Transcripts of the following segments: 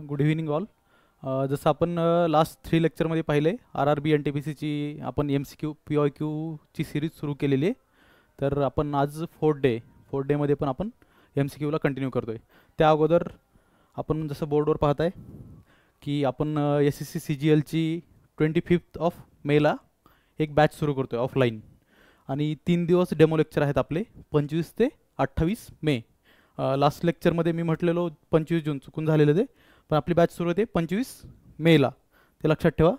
Good evening all. जसं आपण last 3 लेक्चरमध्ये पाहिले RRB एन टी पी सीची आपण MCQ PYQची सिरीज सुरू केलेली आहे. तर आपण आज फोर्थ डेमध्ये पण आपण MCQला कंटिन्यू करतो आहे. त्या अगोदर आपण जसं बोर्डवर पाहत आहे की आपण SSC CGLची 25 मेला एक बॅच सुरू करतो आहे ऑफलाईन, आणि 3 दिवस डेमो लेक्चर आहेत आपले 25 ते 28 मे. लास्ट लेक्चरमध्ये मी म्हटलेलो 25 जून, चुकून झालेलं ते, पण आपली बॅच सुरू होते 25 मेला, ते लक्षात ठेवा.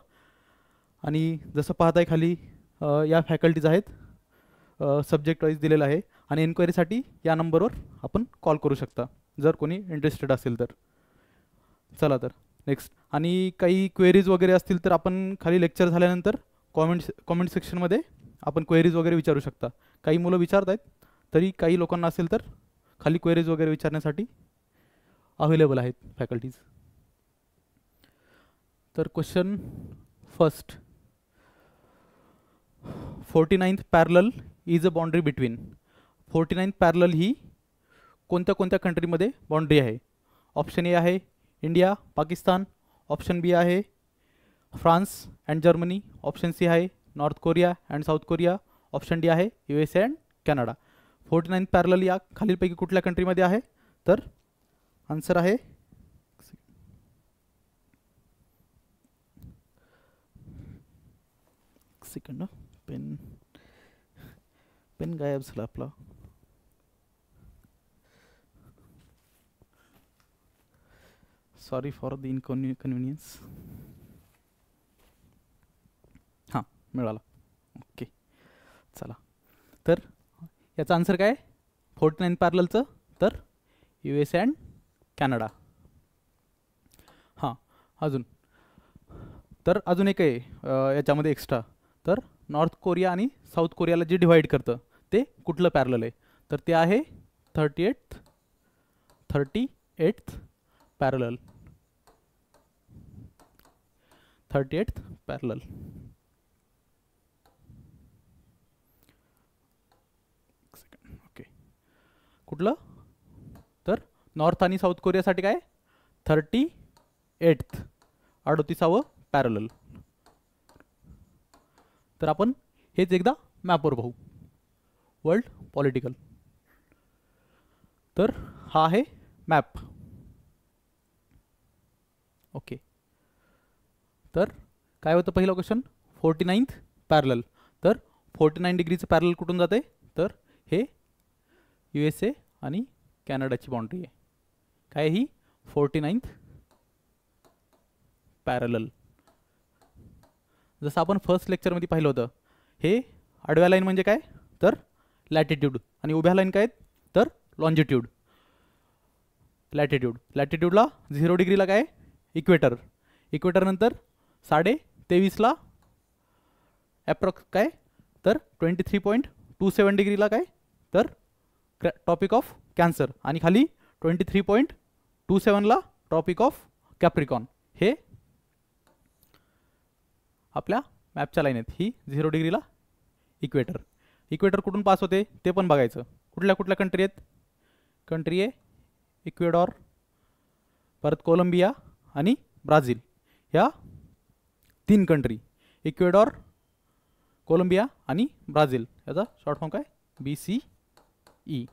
आणि जसं पाहताय खाली या फॅकल्टीज आहेत, सब्जेक्ट वाईज दिलेलं आहे, आणि एन्क्वायरीसाठी या नंबरवर आपण कॉल करू शकता जर कोणी इंटरेस्टेड असेल तर. चला तर नेक्स्ट. आणि काही क्वेरीज वगैरे असतील तर आपण खाली लेक्चर झाल्यानंतर कॉमेंट सेक्शनमध्ये आपण क्वेरीज वगैरे विचारू शकता. काही मुलं विचारत आहेत, तरी काही लोकांना असेल तर खाली क्वेरीज वगैरे विचारण्यासाठी अवेलेबल आहेत फॅकल्टीज. तर question first, 49th parallel is a boundary between. 49th parallel ही कोणत्या कोणत्या कंट्रीमध्ये बाउंड्री आहे? ऑप्शन ए आहे इंडिया पाकिस्तान, ऑप्शन बी आहे France and Germany, option C आहे North Korea and South Korea, option D आहे USA and Canada. 49th parallel या खालीलपैकी कुठल्या कंट्रीमध्ये आहे? तर आन्सर आहे सेकंड, पेन गायब झाला आपला. Sorry for the inconvenience. हां, मिळाला. ओके, चला. तर याचा आन्सर काय 49 पॅरललचं? तर USA अँड कॅनडा. हां, अजून एक आहे याच्यामध्ये एक्स्ट्रा. तर नॉर्थ कोरिया आणि साऊथ कोरियाला जे डिव्हाइड करतं ते कुठलं पॅरलल आहे? तर ते आहे 38th parallel. 38th parallel. Okay, कुठलं? तर नॉर्थ आणि साऊथ कोरियासाठी काय 38th 38th पॅरलल. तर आपण हेच एकदा मॅपवर पाहू, वर्ल्ड पॉलिटिकल. तर हा आहे मॅप. ओके, तर काय होतं पहिलं क्वेश्चन? 49th parallel. तर 49 डिग्रीचं पॅरलल कुठून जाते? तर हे USA आणि कॅनडाची बाउंड्री आहे. काय ही 49th पॅरलल. जसं आपण फर्स्ट लेक्चरमध्ये पाहिलं होतं, हे आडव्या लाईन म्हणजे काय? तर लॅटिट्यूड, आणि उभ्या लाईन काय आहेत? तर लॉन्जिट्यूड. लॅटिट्यूडला 0 डिग्रीला काय? इक्वेटर. इक्वेटर नंतर 23.5ला ॲप्रॉक्स काय? तर 23.27 डिग्रीला काय? तर ट्रॉपिक ऑफ कॅन्सर, आणि खाली 23.27ला ट्रॉपिक ऑफ कॅप्रिकॉन. हे आपल्या मॅपच्या लाईन आहेत. ही 0 डिग्रीला इक्वेटर. इक्वेटर कुठून पास होते ते पण बघायचं. कुठल्या कुठल्या कंट्री आहेत? कंट्री आहे इक्वेडॉर, परत कोलंबिया आणि ब्राझील. ह्या 3 कंट्री, इक्वेडॉर, कोलंबिया आणि ब्राझील. याचा शॉर्ट फॉर्म काय? BCE,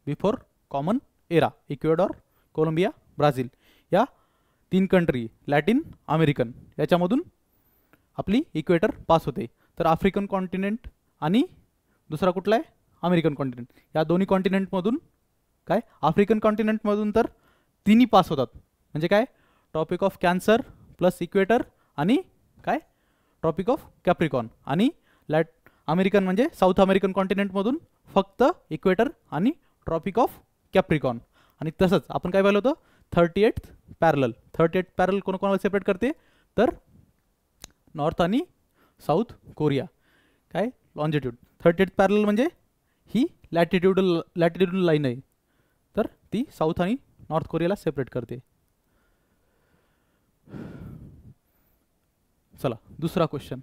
before common era. Ecuador, Colombia, Brazil या 3 कंट्री लॅटिन अमेरिकन, याच्यामधून आपली इक्वेटर पास होते. तर आफ्रिकन कॉन्टिनेंट आणि दुसरा कुठला आहे? American continent. या दोन्ही कॉन्टिनेंटमधून काय? आफ्रिकन कॉन्टिनेंटमधून तर तिन्ही पास होतात. म्हणजे काय? Tropic of cancer plus equator आणि काय? Tropic of कॅप्रिकॉन. आणि अमेरिकन म्हणजे साऊथ अमेरिकन कॉन्टिनेंटमधून फक्त इक्वेटर आणि ट्रॉपिक ऑफ कॅप्रिकॉन. आणि तसंच आपण काय पाहिलं होतं? 38th parallel. 38th पॅरलल कोणाकोणाला सेपरेट करते? तर नॉर्थ आणि साऊथ कोरिया. काय? लॉन्जिट्यूड. 38th पॅरलल म्हणजे ही लॅटिट्यूडल लाईन आहे, तर ती साऊथ आणि नॉर्थ कोरियाला सेपरेट करते. चला दुसरा क्वेश्चन.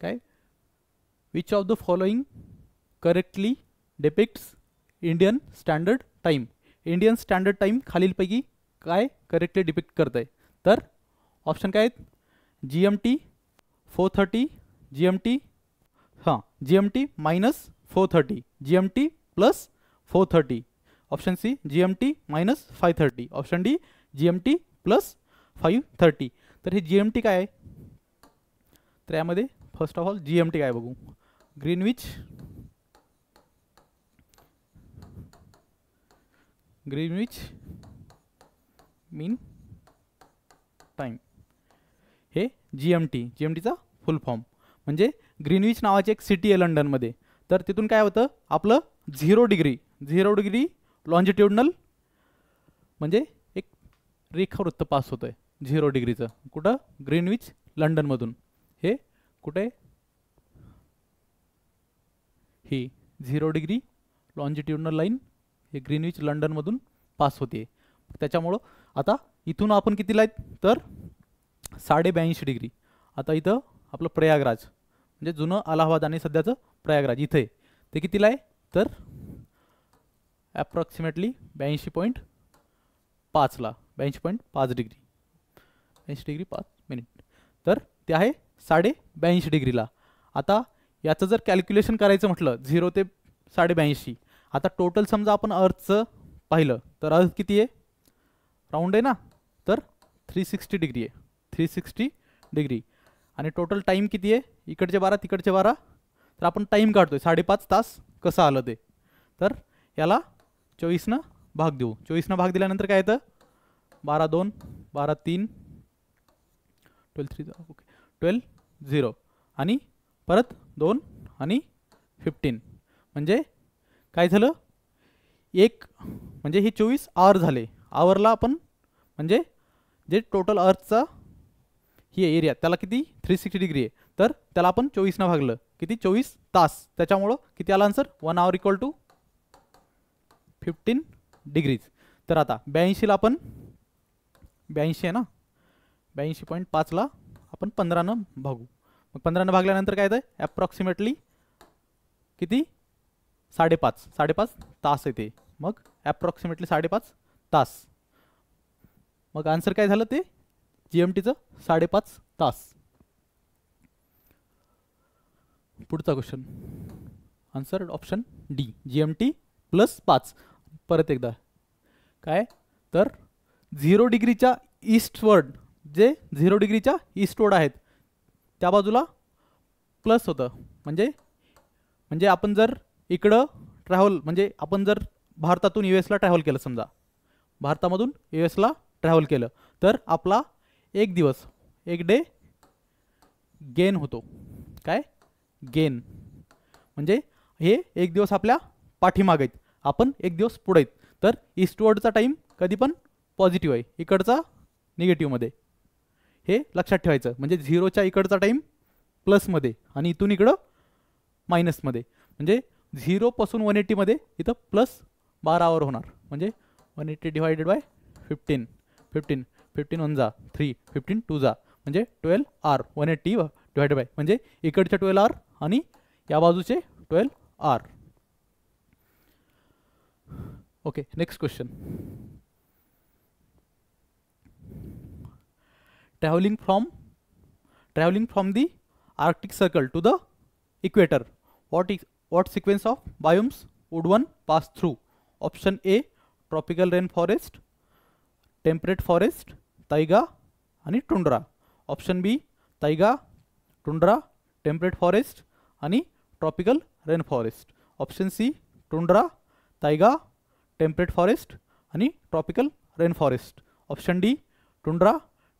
काय? Which of the following correctly depicts Indian standard time. Indian standard time खालीलपैकी काय करेक्टली डिपिक्ट करत आहे? तर ऑप्शन काय आहेत? GMT 4:30, GMT GMT -4:30, GMT +4:30, option C GMT -5:30, option D GMT +5:30. तर हे GMT काय आहे? तर यामध्ये फर्स्ट ऑफ ऑल GMT काय बघू. ग्रीनविच मीन टाईम. हे GMTचा फुल फॉर्म म्हणजे ग्रीनविच नावाची एक सिटी आहे लंडनमध्ये. तर तिथून काय होतं आपलं 0 डिग्री लॉन्जिट्युडनल म्हणजे एक रेखावृत्त पास होतं आहे 0 डिग्रीचं. कुठं? ग्रीनविच लंडनमधून. हे कुठे? ही 0 डिग्री लॉन्जिट्युडनल लाईन हे ग्रीनविच लंडनमधून पास होते. त्याच्यामुळं आता इथून आपण कितीला आहेत? तर 82.5 डिग्री. आता इथं आपलं प्रयागराज म्हणजे जुनं अलाहाबाद आणि सध्याचं प्रयागराज इथे ते कितीला आहे? तर ॲप्रॉक्सिमेटली 82.5ला 82.5 डिग्री 82 डिग्री 5 मिनिट. तर ते आहे 82.5 डिग्रीला. आता याचं जर कॅल्क्युलेशन करायचं म्हटलं 0 ते 82.5, आता टोटल समजा आपण अर्थचं पाहिलं तर अर्थ किती आहे? राऊंड आहे ना, तर 360 डिग्री आहे. 360 डिग्री. आणि टोटल टाईम किती आहे? इकडचे 12 तिकडचे 12. तर आपण टाईम काढतोय 5.5 तास कसं आलं ते. तर याला 24नं भाग देऊ. 24नं भाग दिल्यानंतर काय येतं? 12 2 12 3 12 3 ओके 12 0 आणि परत 2 आणि 15. म्हणजे काय झालं? एक म्हणजे हे 24 आवर झाले. आवरला आपण म्हणजे जे टोटल अर्थचा ही एरिया त्याला किती? 360 डिग्री आहे. तर त्याला आपण 24नं भागलं किती? 24 तास. त्याच्यामुळं किती आला answer? 1 hour equal to 15 degrees. तर आता 82ला आपण 82 आहे ना, 82.5ला आपण 15नं भागू. मग 15नं भागल्यानंतर काय येतं? ॲप्रॉक्सिमेटली किती? 5.5 तास येते. मग ॲप्रॉक्सिमेटली 5.5 तास. मग आन्सर काय झालं? ते GMTचं 5.5 तास. पुढचा question answer option D GMT +5. परत एकदा काय? तर 0 डिग्रीच्या ईस्टवर्ड जे 0 डिग्रीच्या ईस्टवर्ड आहेत त्या बाजूला प्लस होतं. म्हणजे आपण जर इकडं ट्रॅव्हल म्हणजे आपण जर भारतातून US ला ट्रॅव्हल केलं, समजा भारतामधून US ला ट्रॅव्हल केलं तर आपला एक दिवस एक डे गेन होतो. काय? गेन म्हणजे हे एक दिवस आपल्या पाठीमागे आहेत, आपण एक दिवस पुढे आहेत. तर ईस्टवर्डचा टाईम कधी पण पॉझिटिव्ह आहे, इकडचा निगेटिव्हमध्ये. हे लक्षात ठेवायचं. म्हणजे 0च्या इकडचा टाईम प्लसमध्ये आणि इथून इकडं मायनसमध्ये. म्हणजे 0 पासून 180 मध्ये इथं प्लस 12 आवर होणार. म्हणजे 180 डिवायडेड बाय 15 15 15 1 जा 3 15 2 जा म्हणजे 12 आवर. 180 डिवायडेड बाय म्हणजे इकडचे 12 आवर आणि या बाजूचे 12 hour. Okay, next question. Travelling from the arctic circle to the equator, what sequence of biomes would one pass through? Option A tropical rain forest, temperate forest, taiga आणि tundra. Option B taiga, tundra, temperate forest आणि tropical rain forest. Option C tundra, taiga, temperate forest आणि tropical rain forest. Option D tundra,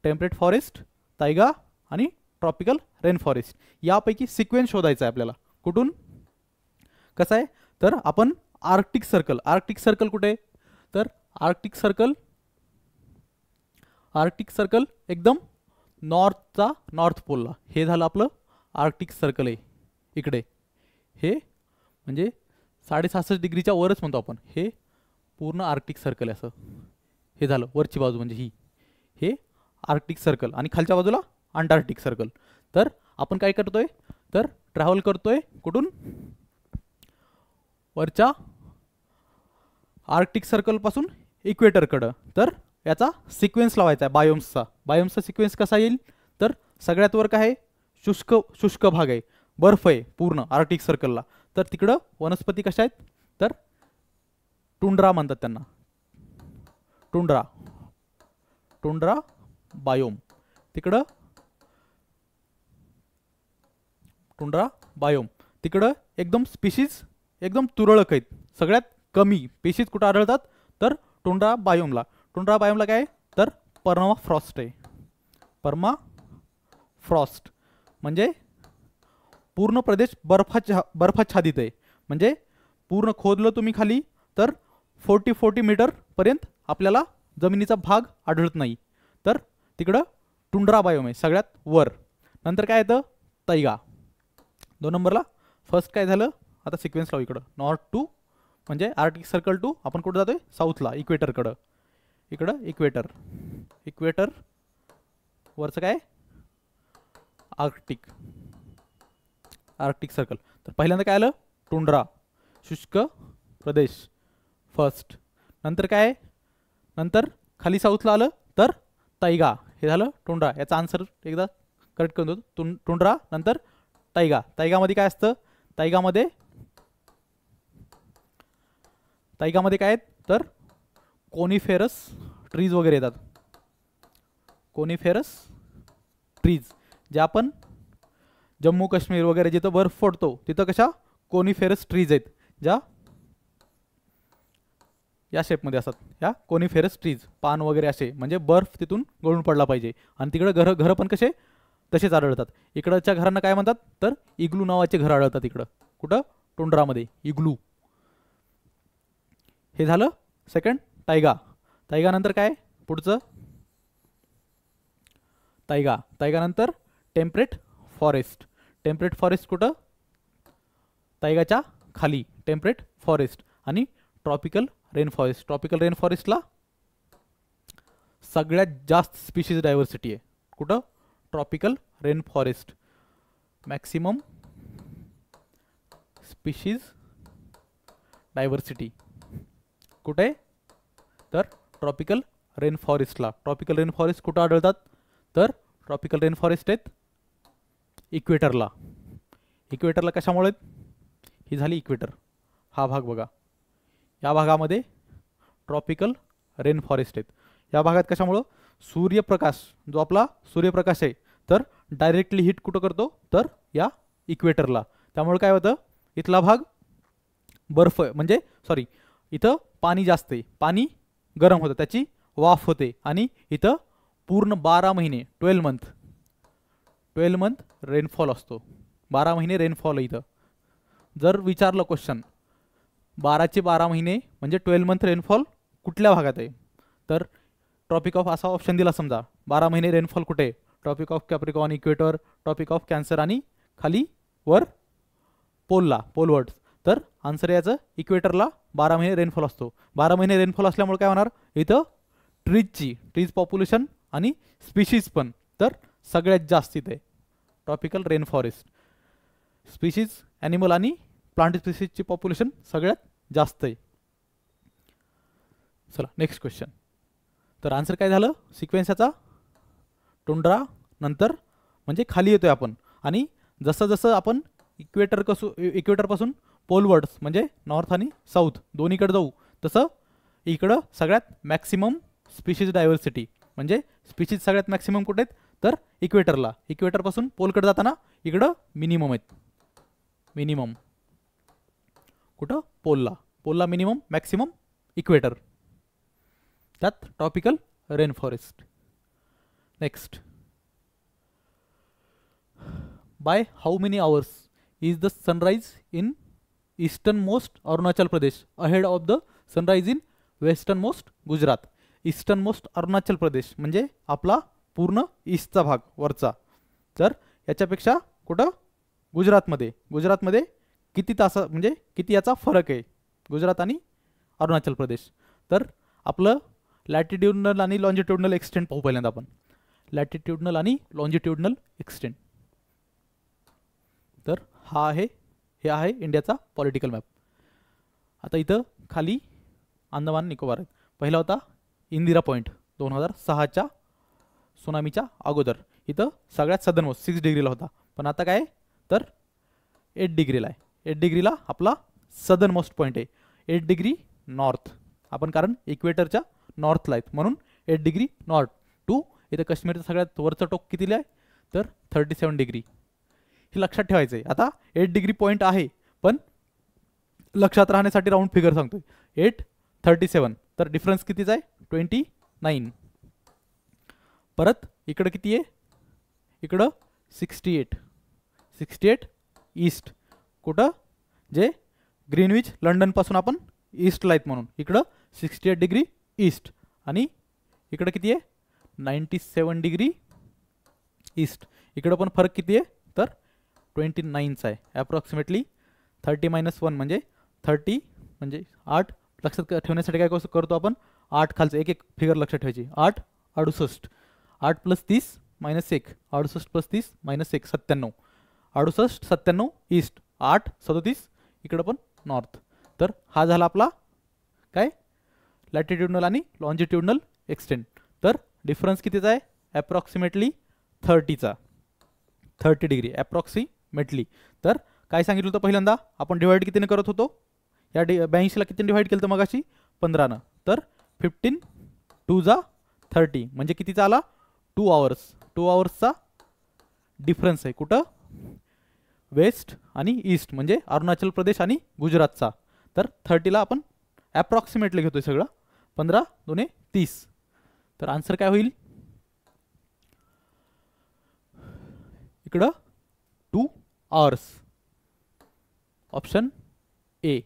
temperate forest, taiga आणि tropical rain forest. यापैकी sequence शोधायचा आहे आपल्याला. कुठून? कसं आहे? तर आपण आर्क्टिक सर्कल कुठे? तर आर्क्टिक सर्कल एकदम नॉर्थ पोलला. हे झालं आपलं आर्क्टिक सर्कल आहे इकडे. हे म्हणजे 66.5 डिग्रीच्या वरच म्हणतो आपण. हे पूर्ण आर्क्टिक सर्कल आहे असं. हे झालं वरची बाजू म्हणजे ही. हे आर्क्टिक सर्कल आणि खालच्या बाजूला अंटार्क्टिक सर्कल. तर आपण काय करतोय? तर ट्रॅव्हल करतोय कुठून? वरच्या आर्क्टिक सर्कलपासून इक्वेटरकडं. तर याचा सिक्वेन्स लावायचा आहे बायोम्सचा. बायोम्सचा सिक्वेन्स कसा येईल, तर सगळ्यात वर काय आहे, शुष्क शुष्क भाग आहे, बर्फ आहे पूर्ण आर्क्टिक सर्कलला. तर तिकडं वनस्पती कशा आहेत, तर टुंड्रा म्हणतात त्यांना, टुंड्रा, टुंड्रा बायोम. तिकडं टुंड्रा बायोम, तिकडं एकदम स्पीशीज एकदम तुरळक आहेत. सगळ्यात कमी स्पीशीज कुठं आढळतात, तर टुंड्रा बायोमला. टुंड्रा बायोमला काय आहे, तर पर्माफ्रॉस्ट आहे. पर्माफ्रॉस्ट म्हणजे पूर्ण प्रदेश बर्फाच्छादित आहे. म्हणजे पूर्ण खोदलं तुम्ही खाली तर 40 मीटरपर्यंत आपल्याला जमिनीचा भाग आढळत नाही. तर तिकडं टुंड्रा बायोम आहे सगळ्यात वर. नंतर काय येतं, तैगा 2 नंबरला. फर्स्ट काय झालं, आता सिक्वेन्स लावू इकडं, नॉर्थ टू म्हणजे आर्क्टिक सर्कल टू आपण कुठं जातोय, साऊथला इक्वेटरकडं. इकडं इक्वेटर, इक्वेटर वरचं काय आर्क्टिक, आर्क्टिक सर्कल. तर पहिल्यांदा काय आलं, टुंड्रा शुष्क प्रदेश फर्स्ट. नंतर काय, नंतर खाली साऊथला आलं तर तैगा. हे झालं टुंड्रा. याचा आन्सर एकदा करेक्ट करून देतो, टुंड्रा नंतर तैगा. तैगामध्ये काय असतं, तैगामध्ये काय आहेत, तर कोनिफेरस ट्रीज वगैरे येतात. कोनिफेरस ट्रीज, जे आपण जम्मू काश्मीर वगैरे जिथं बर्फ पडतो तिथं कशा कोनिफेरस ट्रीज आहेत, ज्या या शेपमध्ये असतात, या कोनिफेरस ट्रीज. पान वगैरे असे, म्हणजे बर्फ तिथून गळून पडला पाहिजे. आणि तिकडं घरं पण कसे तसेच आढळतात. इकडच्या घरांना काय म्हणतात, तर इग्लू नावाचे घर आढळतात इकडं. कुठं, टुंड्रामध्ये इग्लू. हे झालं सेकंड तैगा. तैगा नंतर काय पुढचं, तैगा. तैगा नंतर टेम्परेट फॉरेस्ट. टेम्परेट फॉरेस्ट कुठं, तैगाच्या खाली टेम्परेट फॉरेस्ट. आणि tropical rain forest. Tropical rain फॉरेस्टला सगळ्यात जास्त स्पीशीज डायव्हर्सिटी आहे. कुठं, tropical rain forest. Maximum species diversity कुठे, तर ट्रॉपिकल रेन फॉरेस्टला. ट्रॉपिकल रेन फॉरेस्ट कुठं आढळतात, तर ट्रॉपिकल रेन फॉरेस्ट आहेत इक्वेटरला. इक्वेटरला कशामुळे, ही झाली इक्वेटर. हा भाग बघा, या भागामध्ये ट्रॉपिकल रेन फॉरेस्ट आहेत. या भागात कशामुळं, सूर्यप्रकाश, जो आपला सूर्यप्रकाश आहे, तर डायरेक्टली हिट कुठं करतो, तर या इक्वेटरला. त्यामुळे काय होतं, इथला भाग बर्फ म्हणजे सॉरी इथं पाणी जास्त आहे, पाणी गरम होतं, त्याची वाफ होते. आणि इथं पूर्ण 12 महिने 12 मंथ रेनफॉल असतो. 12 महिने रेनफॉल आहे इथं. जर विचारलं क्वेश्चन 12 महिने म्हणजे 12 मंथ रेनफॉल कुठल्या भागात आहे, तर ट्रॉपिक ऑफ असा ऑप्शन दिला समजा, 12 महिने रेनफॉल कुठे, tropic of capricorn, equator, tropic of cancer आणि खाली वर पोलला, पोलवर्ड्स. तर आन्सर याचं इक्वेटरला 12 महिने रेनफॉल असतो. 12 महिने रेनफॉल असल्यामुळे काय होणार, इथं ट्रीज पॉप्युलेशन आणि स्पीशीज पण तर सगळ्यात जास्त इथे tropical rain forest. Species animal आणि प्लांट स्पीशीजची पॉप्युलेशन सगळ्यात जास्त आहे. चला नेक्स्ट क्वेश्चन. तर आन्सर काय झालं, सिक्वेन्स याचा टुंड्रा नंतर म्हणजे खाली येतोय आपण. आणि जसं जसं आपण इक्वेटरपासून पोलवर्ड्स म्हणजे नॉर्थ आणि साऊथ दोन्हीकडे जाऊ, तसं इकडं सगळ्यात मॅक्सिमम स्पीशीज डायव्हर्सिटी म्हणजे स्पीशीज सगळ्यात मॅक्सिमम कुठे आहेत, तर इक्वेटरला. इक्वेटरपासून पोलकडे जाताना इकडं मिनिमम आहेत. मिनिमम कुठं, पोलला मिनिमम, मॅक्सिमम इक्वेटर, त्यात tropical rain forest. Next, by how many hours is the sunrise in eastern most Arunachal Pradesh ahead of the sunrise in western most Gujarat. Eastern most Arunachal Pradesh म्हणजे आपला पूर्ण ईस्टचा भाग वरचा. तर याच्यापेक्षा कुठं, गुजरातमध्ये किती तास म्हणजे किती याचा फरक आहे गुजरात आणि अरुणाचल प्रदेश. तर आपलं लॅटिट्यूडनल आणि लॉन्जिट्यूडनल एक्सटेंट पाहू पहिल्यांदा आपण. लॅटिट्यूडनल आणि लॉन्जिट्यूडनल एक्सटेंट. तर हे आहे इंडियाचा पॉलिटिकल मॅप. आता इथं खाली अंदमान निकोबार आहेत. पहिला होता इंदिरा पॉईंट 2006च्या सुनामीच्या अगोदर, इथं सगळ्यात सदर्न मोस्ट 6 डिग्रीला होता. पण आता काय तर 8 डिग्रीला आहे. 8 डिग्रीला आपला सदर्न मोस्ट पॉईंट आहे. 8 डिग्री नॉर्थ, आपण कारण इक्वेटरच्या नॉर्थला आहेत म्हणून 8 डिग्री नॉर्थ टू इथं काश्मीरचं सगळ्यात वरचं टोक कितीला आहे तर 37 डिग्री. हे लक्षात ठेवायचं आहे. आता 8 डिग्री पॉईंट आहे पण लक्षात राहण्यासाठी राऊंड फिगर सांगतोय. 8 37 तर डिफरन्स कितीचा आहे 29. परत इकडं किती आहे, इकडं 68 ईस्ट, कुठं जे ग्रीनविच लंडनपासून आपण ईस्टला आहेत म्हणून इकडं 68 डिग्री ईस्ट. आणि इकडं किती आहे 97 डिग्री ईस्ट. इकडं पण फरक किती आहे तर 29चा आहे. ॲप्रॉक्सिमेटली 30 - 1 म्हणजे 30 म्हणजे 8. लक्षात ठेवण्यासाठी काय करतो आपण 8 खालचं एक एक फिगर लक्षात ठेवायची. 8 68, 8 + 30 - 1, 68 + 30 - 1 97, 68 97 ईस्ट, 8 37 इकडं पण नॉर्थ. तर हा झाला आपला काय लॅटिट्यूडनल आणि लॉन्जिट्यूडनल एक्सटेंट. तर डिफरन्स कितीचा आहे ॲप्रॉक्सिमेटली 30चा, 30 डिग्री ॲप्रॉक्सिमेटली. तर काय सांगितलं होतं पहिल्यांदा आपण डिवाइड कितीने करत होतो, या 82ला कितीने डिवाइड केलं तर मगाशी 15नं. तर 15 2 × 30 म्हणजे कितीचा आला 2 आवर्स. 2 आवर्सचा डिफरन्स आहे कुठं वेस्ट आणि ईस्ट म्हणजे अरुणाचल प्रदेश आणि गुजरातचा. तर 30ला आपण ॲप्रॉक्सिमेटली घेतोय सगळं. 15 2 30. तर आन्सर काय होईल इकडं 2 hours. Option A.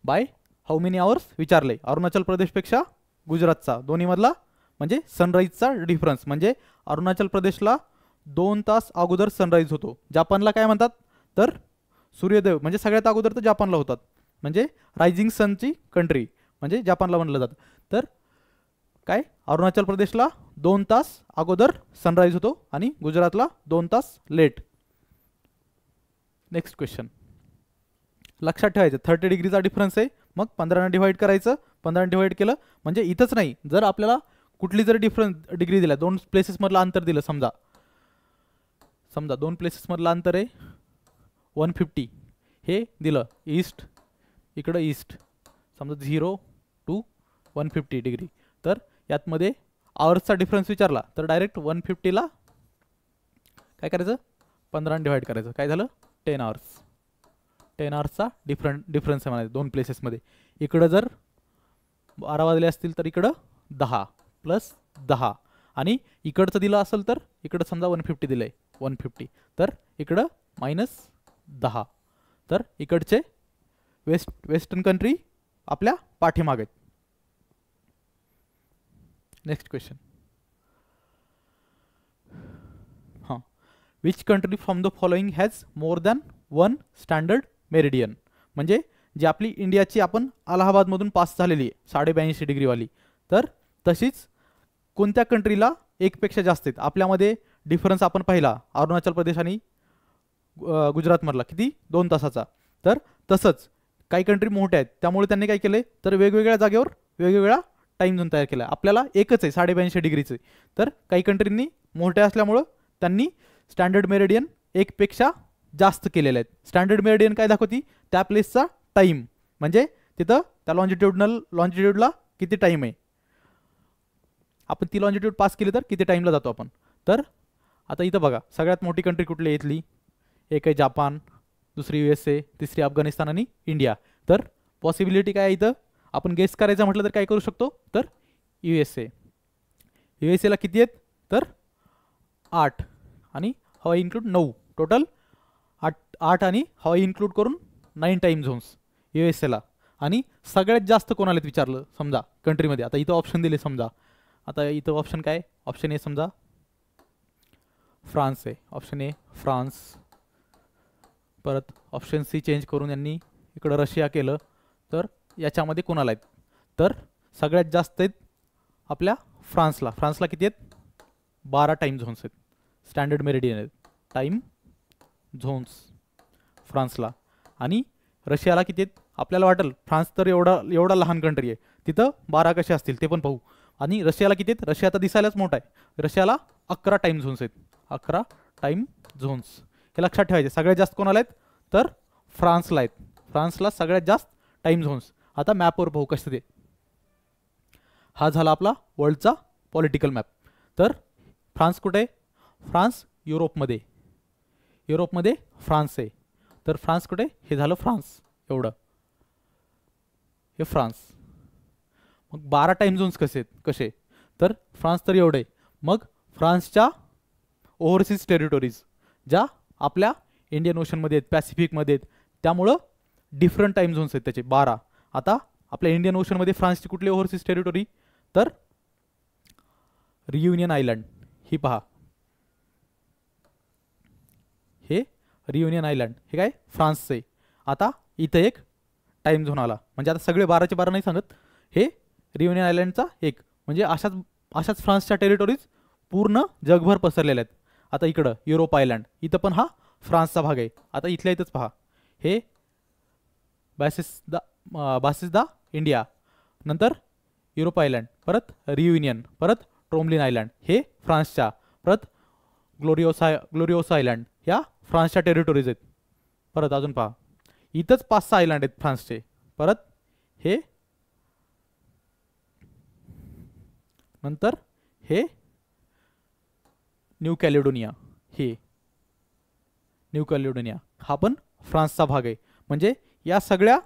By how many hours विचारले. अरुणाचल प्रदेशपेक्षा गुजरातचा दोन्हीमधला म्हणजे सनराईजचा डिफरन्स. म्हणजे अरुणाचल प्रदेशला 2 तास अगोदर सनराईज होतो. जापानला काय म्हणतात तर सूर्योदय म्हणजे सगळ्यात अगोदर तर जापानला होतात. म्हणजे रायझिंग सनची कंट्री म्हणजे जापानला म्हणलं जातं. तर काय अरुणाचल प्रदेशला 2 तास अगोदर सनराईज होतो आणि गुजरातला 2 तास लेट. नेक्स्ट क्वेश्चन लक्षात ठेवायचं 30 डिग्रीचा डिफरन्स आहे. मग 15ने डिवाइड करायचं. 15ने डिवाइड केलं म्हणजे इथंच नाही, जर आपल्याला कुठली जर डिफरन्स डिग्री दिला 2 प्लेसेसमधलं अंतर दिलं, समजा 2 प्लेसेसमधलं अंतर आहे 150 हे दिलं ईस्ट, इकडं ईस्ट समजा 0 to 150 डिग्री. तर यातमध्ये आवर्सचा डिफरन्स विचारला तर डायरेक्ट 150ला काय करायचं 15ने डिवाइड करायचं. काय झालं 10 आवर्स. 10 आवर्सचा डिफरन्स आहे म्हणायचं 2 प्लेसेसमध्ये. इकडं जर 12 वाजले असतील तर इकडं 10 + 10 आणि इकडचं दिलं असेल तर इकडं समजा 150 दिलं आहे 150 तर इकडं -10. तर इकडचे वेस्टर्न कंट्री आपल्या पाठीमागे आहेत. Next question. हां, which country from the following has more than 1 standard meridian. म्हणजे जी आपली इंडियाची आपण अलाहाबादमधून पास झालेली आहे 82.5 डिग्रीवाली, तर तशीच कोणत्या कंट्रीला एकपेक्षा जास्त आहेत. आपल्यामध्ये डिफरन्स आपण पाहिला अरुणाचल प्रदेश आणि गुजरातमधला किती 2 तासाचा. तर तसंच काही कंट्री मोठ्या आहेत त्यामुळे त्यांनी काय केलं तर वेगवेगळ्या जागेवर वेगवेगळा टाईम झोन तयार केला. आपल्याला एकच आहे 82.5 डिग्रीचं. तर काही कंट्रींनी मोठ्या असल्यामुळं त्यांनी स्टँडर्ड मेरिडियन एकपेक्षा जास्त केलेले आहेत. स्टँडर्ड मेरिडियन काय दाखवती त्या प्लेसचा टाईम, म्हणजे तिथं त्या लॉन्जिट्यूडला किती टाईम आहे, आपण ती लॉन्जिट्यूड पास केली तर किती टाईमला जातो आपण. तर आता इथं बघा सगळ्यात मोठी कंट्री कुठली आहे इथली, एक आहे जापान, दुसरी USA, तिसरी अफगाणिस्तान आणि इंडिया. तर पॉसिबिलिटी काय आहे इथं आपण गेस करायचं म्हटलं तर काय करू शकतो तर USA ला किती आहेत तर 8 आणि हवाई इन्क्लूड 9, टोटल 8 आणि हवाई इन्क्लूड करून 9 टाईम झोन्स USA ला. आणि सगळ्यात जास्त कोणाला विचारलं समजा कंट्रीमध्ये, आता इथं ऑप्शन दिले समजा, आता इथं ऑप्शन काय ऑप्शन ए समजा फ्रान्स आहे, ऑप्शन ए फ्रान्स. परत ऑप्शन सी चेंज करून यांनी इकडं रशिया केलं. तर याच्यामध्ये कोणाला आहेत तर सगळ्यात जास्त आहेत आपल्या फ्रान्सला. फ्रान्सला किती आहेत 12 टाईम झोन्स आहेत, स्टँडर्ड मेरिडियन आहेत टाईम झोन्स फ्रान्सला. आणि रशियाला किती आहेत आपल्याला वाटेल फ्रान्स तर एवढा एवढा लहान कंट्री आहे, तिथं 12 कसे असतील ते पण पाहू. आणि रशियाला किती आहेत? रशिया तर दिसायलाच मोठा आहे. रशियाला 11 टाइम झोन्स आहेत. 11 टाइम झोन्स हे लक्षात ठेवायचे. सगळ्यात जास्त कोणाला आहेत? तर फ्रान्सला आहेत. फ्रान्सला सगळ्यात जास्त टाइम झोन्स. आता मॅपवर पाहू कसं ते. हा झाला आपला वर्ल्डचा पॉलिटिकल मॅप. तर फ्रान्स कुठे आहे? फ्रान्स युरोपमध्ये. युरोपमध्ये फ्रान्स आहे. तर फ्रान्स कुठे? हे झालं फ्रान्स एवढं, हे फ्रान्स. मग 12 टाइम झोन्स कसे? तर फ्रान्स तर एवढे. मग फ्रान्सच्या ओव्हरसीज टेरिटोरीज ज्या आपल्या इंडियन ओशनमध्ये आहेत, पॅसिफिकमध्ये आहेत, त्यामुळं डिफरंट टाइम झोन्स आहेत त्याचे 12. आता आपल्या इंडियन ओशनमध्ये फ्रान्सची कुठली ओव्हरसीज टेरिटोरी? तर रियुनियन आयलंड. ही पहा, हे रियुनियन आयलंड हे काय फ्रान्सचे. आता इथं एक टाइम झोन आला, म्हणजे आता सगळे 12चे 12 नाही सांगत, हे रियुनियन आयलंडचा एक. म्हणजे अशाच फ्रान्सच्या टेरिटोरीज पूर्ण जगभर पसरलेल्या आहेत. आता इकडं युरोप आयलंड, इथं पण हा फ्रान्सचा भाग आहे. आता इथल्या इथंच पहा, हे बासिस द इंडिया, नंतर युरोप आयलंड, परत रियुनियन, परत ट्रोमलिन आयलंड हे फ्रान्सच्या, परत ग्लोरिओसा आयलंड ह्या फ्रान्सच्या टेरिटोरीज आहेत. परत अजून पहा, इथंच 5-6 आयलंड आहेत फ्रान्सचे. परत हे, नंतर हे न्यू कॅलेडोनिया, हे न्यू कॅलेडोनिया हा पण फ्रान्सचा भाग आहे. म्हणजे या सगळ्या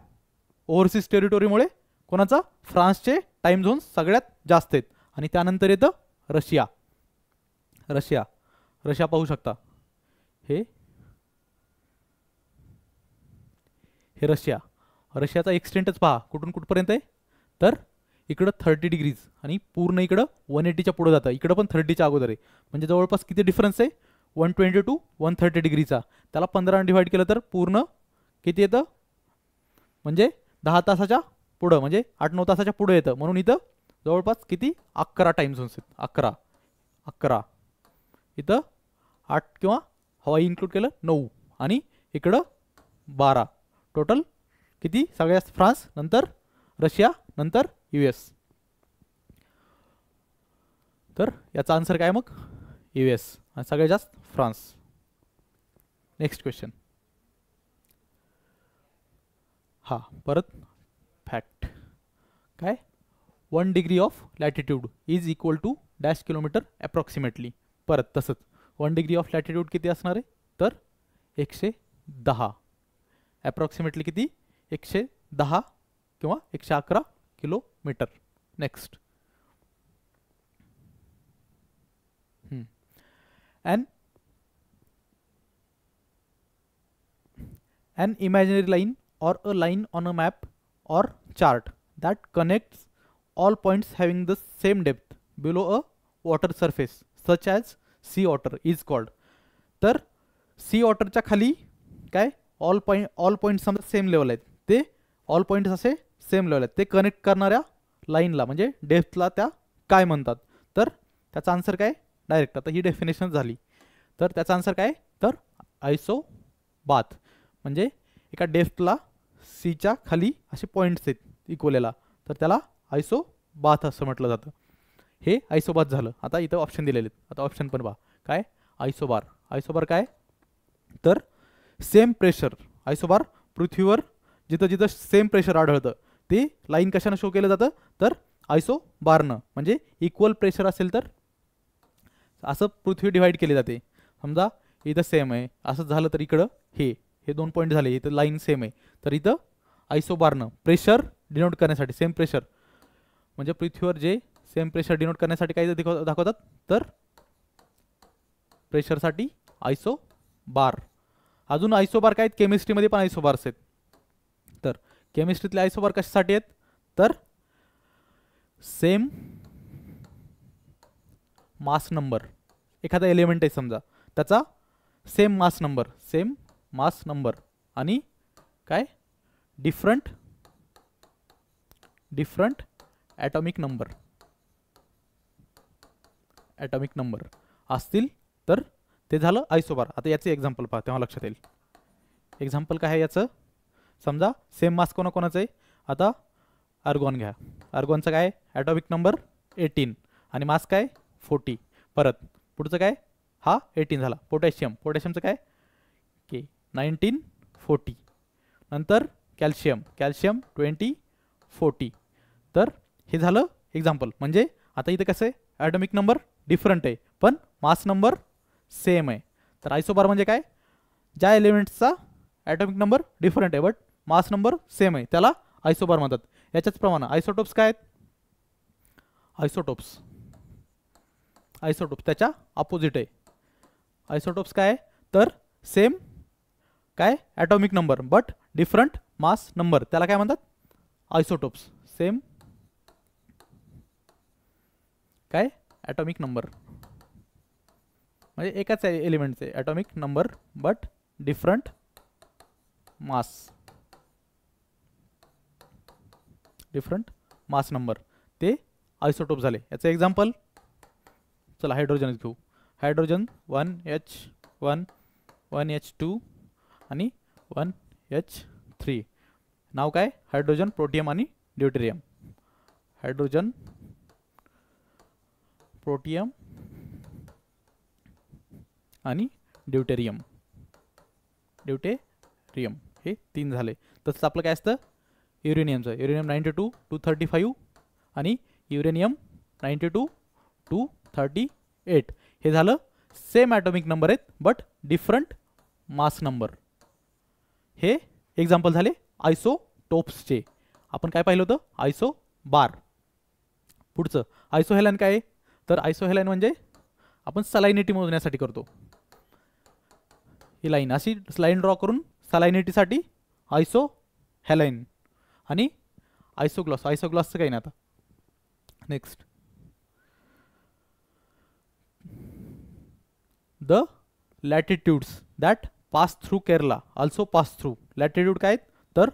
ओव्हरसीज टेरिटोरीमुळे कोणाचा? फ्रान्सचे टाइम झोन सगळ्यात जास्त आहेत. आणि त्यानंतर येतं रशिया. रशिया पाहू शकता, हे रशियाचा एक्सटेंटच पहा कुठून कुठपर्यंत आहे. तर इकडं 30 डिग्रीज आणि पूर्ण इकडं 180च्या पुढे जातं. इकडं पण 30च्या अगोदर आहे. म्हणजे जवळपास किती डिफरन्स आहे? 120 टू 130 डिग्रीचा. त्याला 15 डिवाइड केलं तर पूर्ण किती येतं? म्हणजे 10 तासाच्या पुढं, म्हणजे 8-9 तासाच्या पुढे येतं. म्हणून इथं जवळपास किती? 11 टाइम झोन्स आहेत. 11 इथं 8 किंवा हवाई इन्क्लूड केलं 9 आणि इकडं 12. टोटल किती? सगळ्यात फ्रान्स, नंतर रशिया, नंतर US. तर याचा आन्सर काय मग? US आणि सगळ्यात जास्त फ्रान्स. Next question. हा परत फॅक्ट काय? 1 degree of latitude is equal to dash kilometre approximately. परत तसंच 1 डिग्री ऑफ लॅटिट्यूड किती असणार आहे? तर 110. अप्रॉक्सिमेटली किती? 110 किंवा 111 kilometre. Next. An imaginary line or a line on a map or chart that connects all points having the same depth below a water surface such as sea otter is called. तर C ऑटरच्या खाली काय? All point समजा same level आहेत, ते all points असे same level आहेत, ते connect करणाऱ्या लाईनला म्हणजे डेप्थला त्या काय म्हणतात? तर त्याचा आन्सर काय? डायरेक्ट आता ही डेफिनेशन झाली. तर त्याचा आन्सर काय? तर आयसोबाथ. म्हणजे एका डेप्थला सीच्या खाली असे पॉईंट्स आहेत इक्वलेला, तर त्याला आयसोबाथ असं म्हटलं जातं. हे आयसोबाथ झालं. आता इथं ऑप्शन दिलेले आहेत. आता ऑप्शन पण पहा काय? आयसोबार काय? तर सेम प्रेशर. आयसोबार पृथ्वीवर जिथं जिथं सेम प्रेशर आढळतं ते लाईन कशानं शो केलं जातं? तर आयसोबारनं. म्हणजे इक्वल प्रेशर असेल तर असं पृथ्वी डिवाइड केली जाते. समजा इथं सेम आहे असं झालं तर इकडं हे 2 पॉईंट झाले, इथं लाईन सेम आहे, तर इथं आयसोबारनं प्रेशर डिनोट करण्यासाठी, सेम प्रेशर म्हणजे पृथ्वीवर जे सेम प्रेशर डिनोट करण्यासाठी काय दाखवतात? तर प्रेशरसाठी आयसोबार. अजून आयसोबार काय आहेत? केमिस्ट्रीमध्ये पण आयसोबार्स आहेत. तर केमिस्ट्रीतले आयसोबार कशासाठी आहेत? तर सेम मास नंबर, एखादा एलिमेंट आहे समजा त्याचा सेम मास नंबर आणि काय? डिफरंट ॲटॉमिक नंबर असतील तर ते झालं आयसोबार. आता याचे एक्झाम्पल पहा तेव्हा लक्षात येईल. एक्झाम्पल काय आहे याचं? समजा सेम मास कोणाकोणाचं आहे, आता आर्गॉन घ्या, आर्गॉनचं काय ॲटॉमिक नंबर 18 आणि मास काय 40, परत पुढचं काय हा 18 झाला. पोटॅशियम, पोटॅशियमचं काय के 19 40, नंतर कॅल्शियम, कॅल्शियम 20 40. तर हे झालं एक्झाम्पल. म्हणजे आता इथं कसं आहे ॲटॉमिक नंबर डिफरंट आहे पण मास नंबर सेम आहे. तर आयसोबार म्हणजे काय, ज्या एलिमेंट्सचा ॲटॉमिक नंबर डिफरंट आहे बट मास नंबर सेम आहे त्याला आयसोबार म्हणतात. याच्याच प्रमाणे आयसोटोप्स काय आहेत, आयसोटोप्स, आयसोटोप्स त्याच्या अपोजिट आहे. आयसोटोप्स काय आहे तर सेम काय atomic number but different mass number, त्याला काय म्हणतात आयसोटोप्स. सेम काय ॲटॉमिक नंबर म्हणजे एकाच एलिमेंटचे atomic number but different mass, different mass number, ते आयसोटोप झाले. याचं एक्झाम्पल चला हायड्रोजन घेऊ. हायड्रोजन 1H1 1H2 आणि 1H3. नाव काय हायड्रोजन, प्रोटियम आणि ड्यूटेरियम. हायड्रोजन, प्रोटियम आणि ड्यूटेरियम, ड्यूटेरियम हे 3 झाले. तसंच आपलं काय असतं युरेनियमचं, युरेनियम 92 235 आणि युरेनियम 92 238. हे झालं सेम ॲटॉमिक नंबर आहेत बट डिफरंट मास नंबर. हे एक्झाम्पल झाले आयसोटोप्सचे. आपण काय पाहिलं होतं आयसोबार. पुढचं आयसोहेलाइन काय आहे तर आयसोहेलाइन म्हणजे आपण सलाइनिटी मोजण्यासाठी करतो. ही लाईन अशी लाईन ड्रॉ करून सलाइनिटीसाठी आयसोहेलाइन आणि आयसोग्लॉस, आयसोग्लॉसचं काही नाही. आता next the latitudes that pass through Kerala also pass through. Latitude काय तर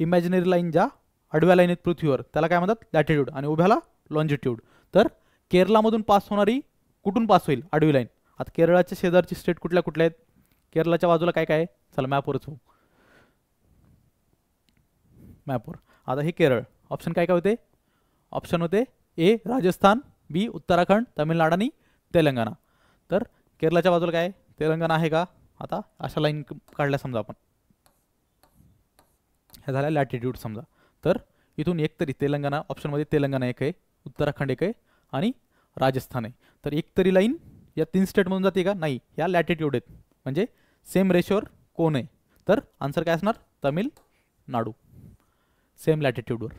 इमॅजिनरी लाईन ज्या आडव्या लाईन आहेत पृथ्वीवर त्याला काय म्हणतात लॅटिट्यूड आणि उभ्याला लॉन्जिट्यूड. तर केरलामधून पास होणारी कुठून पास होईल आडवी लाईन. आता केरळाच्या शेजारची स्टेट कुठल्या कुठल्या आहेत, केरळाच्या बाजूला काय काय आहे, चला मॅपवरच होऊ, मॅपवर. आता हे केरळ, ऑप्शन काय काय होते, ऑप्शन होते ए राजस्थान, बी उत्तराखंड, तामिळनाडू आणि तेलंगणा. तर केरळाच्या बाजूला काय तेलंगणा आहे का. आता अशा लाईन काढल्या समजा आपण, ह्या झाल्या लॅटिट्यूड समजा. तर इथून एक तरी तेलंगणा, ऑप्शनमध्ये तेलंगणा एक आहे, उत्तराखंड एक आहे आणि राजस्थान आहे. तर एक तरी लाईन या 3 स्टेटमधून जाते का, नाही, या लॅटिट्यूड आहेत म्हणजे सेम रेशोवर कोण आहे. तर आन्सर काय असणार तामिळनाडू, सेम लॅटिट्यूडवर.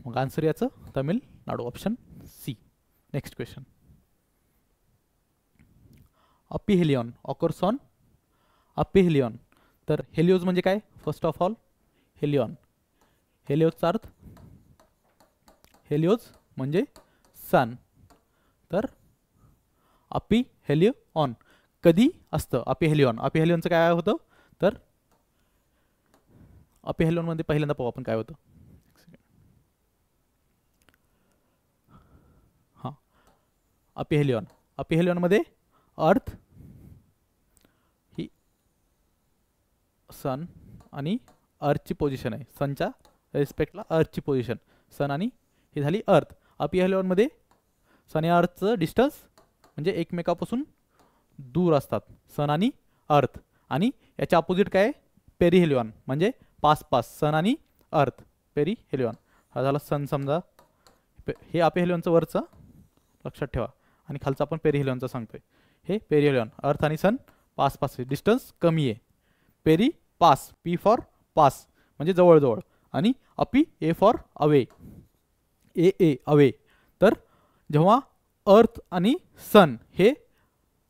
मग आन्सर याचं Tamil Nadu, option C. Next question. Aphelion occurs on aphelion. तर हेलिओज म्हणजे काय, फर्स्ट ऑफ ऑल हेलियन, हेलिओजचा अर्थ, हेलिओज म्हणजे सन. तर अपिहेलियन कधी असतं, अपिहेलियन, अपिहेलियनचं काय होतं तर अपिहेलियन मध्ये पहिल्यांदा पाहू आपण काय होतं. हां, अपिहेलियन, अपिहेलियन मध्ये अर्थ ही सन आणि अर्थची पोझिशन आहे, सनच्या रिस्पेक्टला अर्थची पोझिशन, सन आणि ही झाली अर्थ. अपिहेलियन मध्ये सन या अर्थचं डिस्टन्स म्हणजे एकमेकापासून दूर असतात सन आणि अर्थ. आणि याच्या अपोजिट काय पेरिहेलियन म्हणजे पास पास, सन आणि अर्थ, पेरिहेलियन. हा झाला सन समजा, हे अपिहेलियनचं वरचं लक्षात ठेवा आणि खालचं आपण पेरिहेलियनचं सांगतोय. हे पेरिहेलियन, अर्थ आणि सन पास पास, डिस्टन्स कमी आहे. पेरी पास, पी फॉर पास म्हणजे जवळजवळ, आणि apo A for away, A A away. तर जेव्हा अर्थ आणि सन हे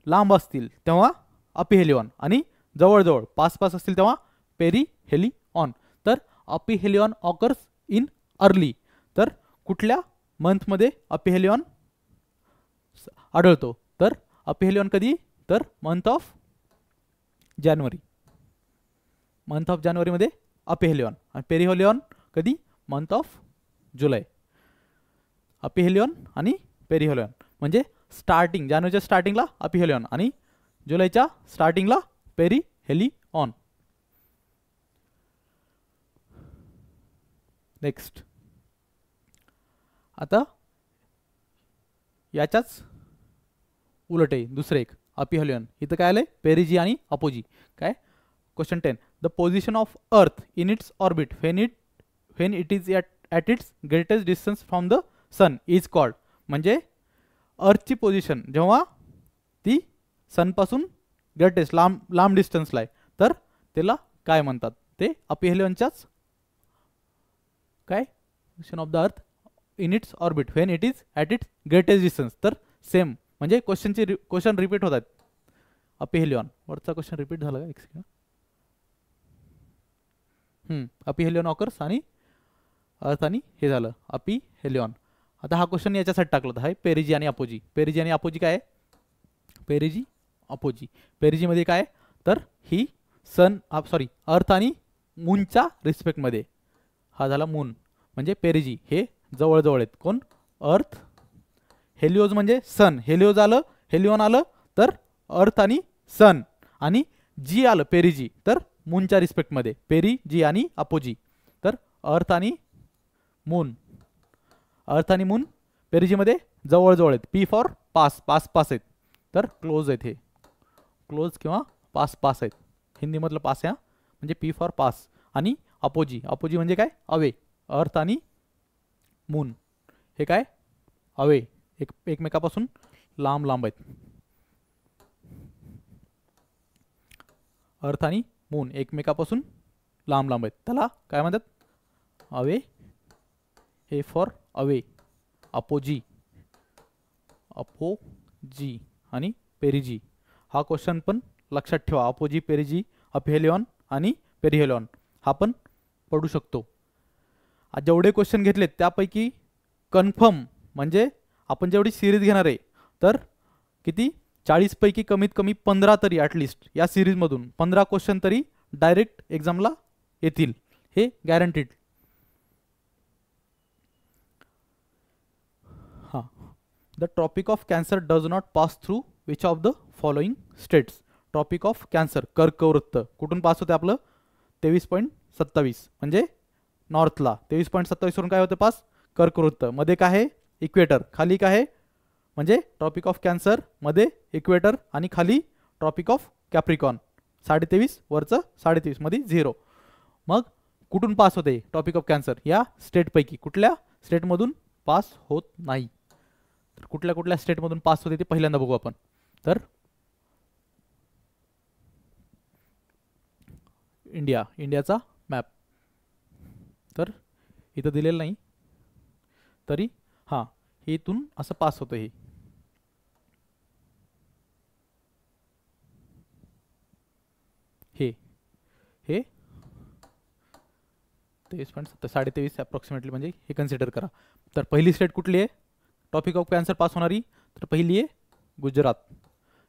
लांब असतील तेव्हा अपिहेलियन, आणि जवळजवळ पास पास असतील तेव्हा पेरिहेलियन. तर अपिहेलियन ऑकर्स इन अर्ली. तर कुठल्या मंथमध्ये अपिहेलियन आढळतो तर अपिहेलियन कधी तर month of January, month of जानेवारीमध्ये अपिहेलियन. आणि पेरिहेलियन कधी मंथ ऑफ जुलै. अपिहेलियन आणि पेरिहेलियन म्हणजे स्टार्टिंग, जानेवारीच्या स्टार्टिंगला अपिहेलियन आणि जुलैच्या स्टार्टिंगला पेरिहेलियन. नेक्स्ट आता याच्याच उलट आहे दुसरं एक अपिहेलियन. इथं काय आलंय पेरिजी आणि अपोजी. काय question 10 the position of earth in its orbit when it is at its greatest distance from the sun is called. म्हणजे अर्थची पोझिशन जेव्हा ती सनपासून ग्रेटेस्ट लांब डिस्टन्सला आहे तर त्याला काय म्हणतात. ते अपिहेलियनच्याच काय position of the earth in its orbit when it is at its greatest distance. तर सेम म्हणजे क्वेश्चन रिपीट होतात. अपिहेलियन वरचा क्वेश्चन रिपीट झाला का एक सेकंड. अपिहेलियन ऑकर्स आणि अर्थ आणि हे झालं अपिहेलियन. आता हा क्वेश्चन याच्यासाठी टाकला होता आहे पेरिजी आणि अपोजी. पेरिजी आणि अपोजी काय आहे. पेरिजी अपोजी. पेरिजीमध्ये काय तर ही सॉरी अर्थ आणि मूनच्या रिस्पेक्टमध्ये. हा झाला मून म्हणजे पेरिजी हे जवळजवळ आहेत. कोण अर्थ. हेलिओज म्हणजे सन. हेलिओन आलं तर अर्थ आणि सन आणि जी आलं पेरिजी तर मूनच्या रिस्पेक्टमध्ये पेरिजी आणि अपोजी. तर अर्थ आणि मून पेरिजीमध्ये जवळजवळ आहेत. पी फॉर पास आहेत तर क्लोज आहेत. हे क्लोज किंवा पास आहेत. हिंदीमधलं पास या म्हणजे पी फॉर पास. आणि अपोजी म्हणजे काय अवे. अर्थ आणि मून हे काय अवे एकमेकापासून लांब आहेत. अर्थ आणि मून एकमेकापासून लांब आहेत त्याला काय म्हणतात अवे. हे फॉर अवे. अपोजी आणि पेरिजी. हा क्वेश्चन पण लक्षात ठेवा. अपोजी पेरिजी अपिहेलियन आणि पेरिहेलियन हा पण पडू शकतो. जेवढे क्वेश्चन घेतलेत त्यापैकी कन्फर्म म्हणजे आपण जेवढी सिरीज घेणार आहे तर किती 40 पैकी कमीत कमी 15 तरी ॲटलिस्ट या सिरीजमधून 15 क्वेश्चन तरी डायरेक्ट एक्झामला येतील. हे गॅरंटीड. हां the tropic of cancer does not pass through which of the following states. Tropic of cancer कर्कवृत्त कुठून पास होते आपलं 23.27 म्हणजे नॉर्थला. 23.27 वरून काय होतं पास कर्कवृत्त. मध्ये काय आहे इक्वेटर. खाली काय आहे म्हणजे ट्रॉपिक ऑफ कॅन्सर मध्ये इक्वेटर आणि खाली ट्रॉपिक ऑफ कॅप्रिकॉन. 23.5 वरचं 23.5 मध्ये 0. मग कुठून पास होते ट्रॉपिक ऑफ कॅन्सर या स्टेटपैकी कुठल्या स्टेटमधून पास होत नाही. तर कुठल्या स्टेटमधून पास होते ते पहिल्यांदा बघू आपण. तर इंडियाचा मॅप तर इथं दिलेलं नाही तरी हां इथून असं पास होतं. हे 23.23 अप्रॉक्सिमेटली म्हणजे हे कन्सिडर करा. तर पहिली स्टेट कुठली आहे टॉपिक ऑफ कॅन्सर पास होणारी. तर पहिली आहे गुजरात.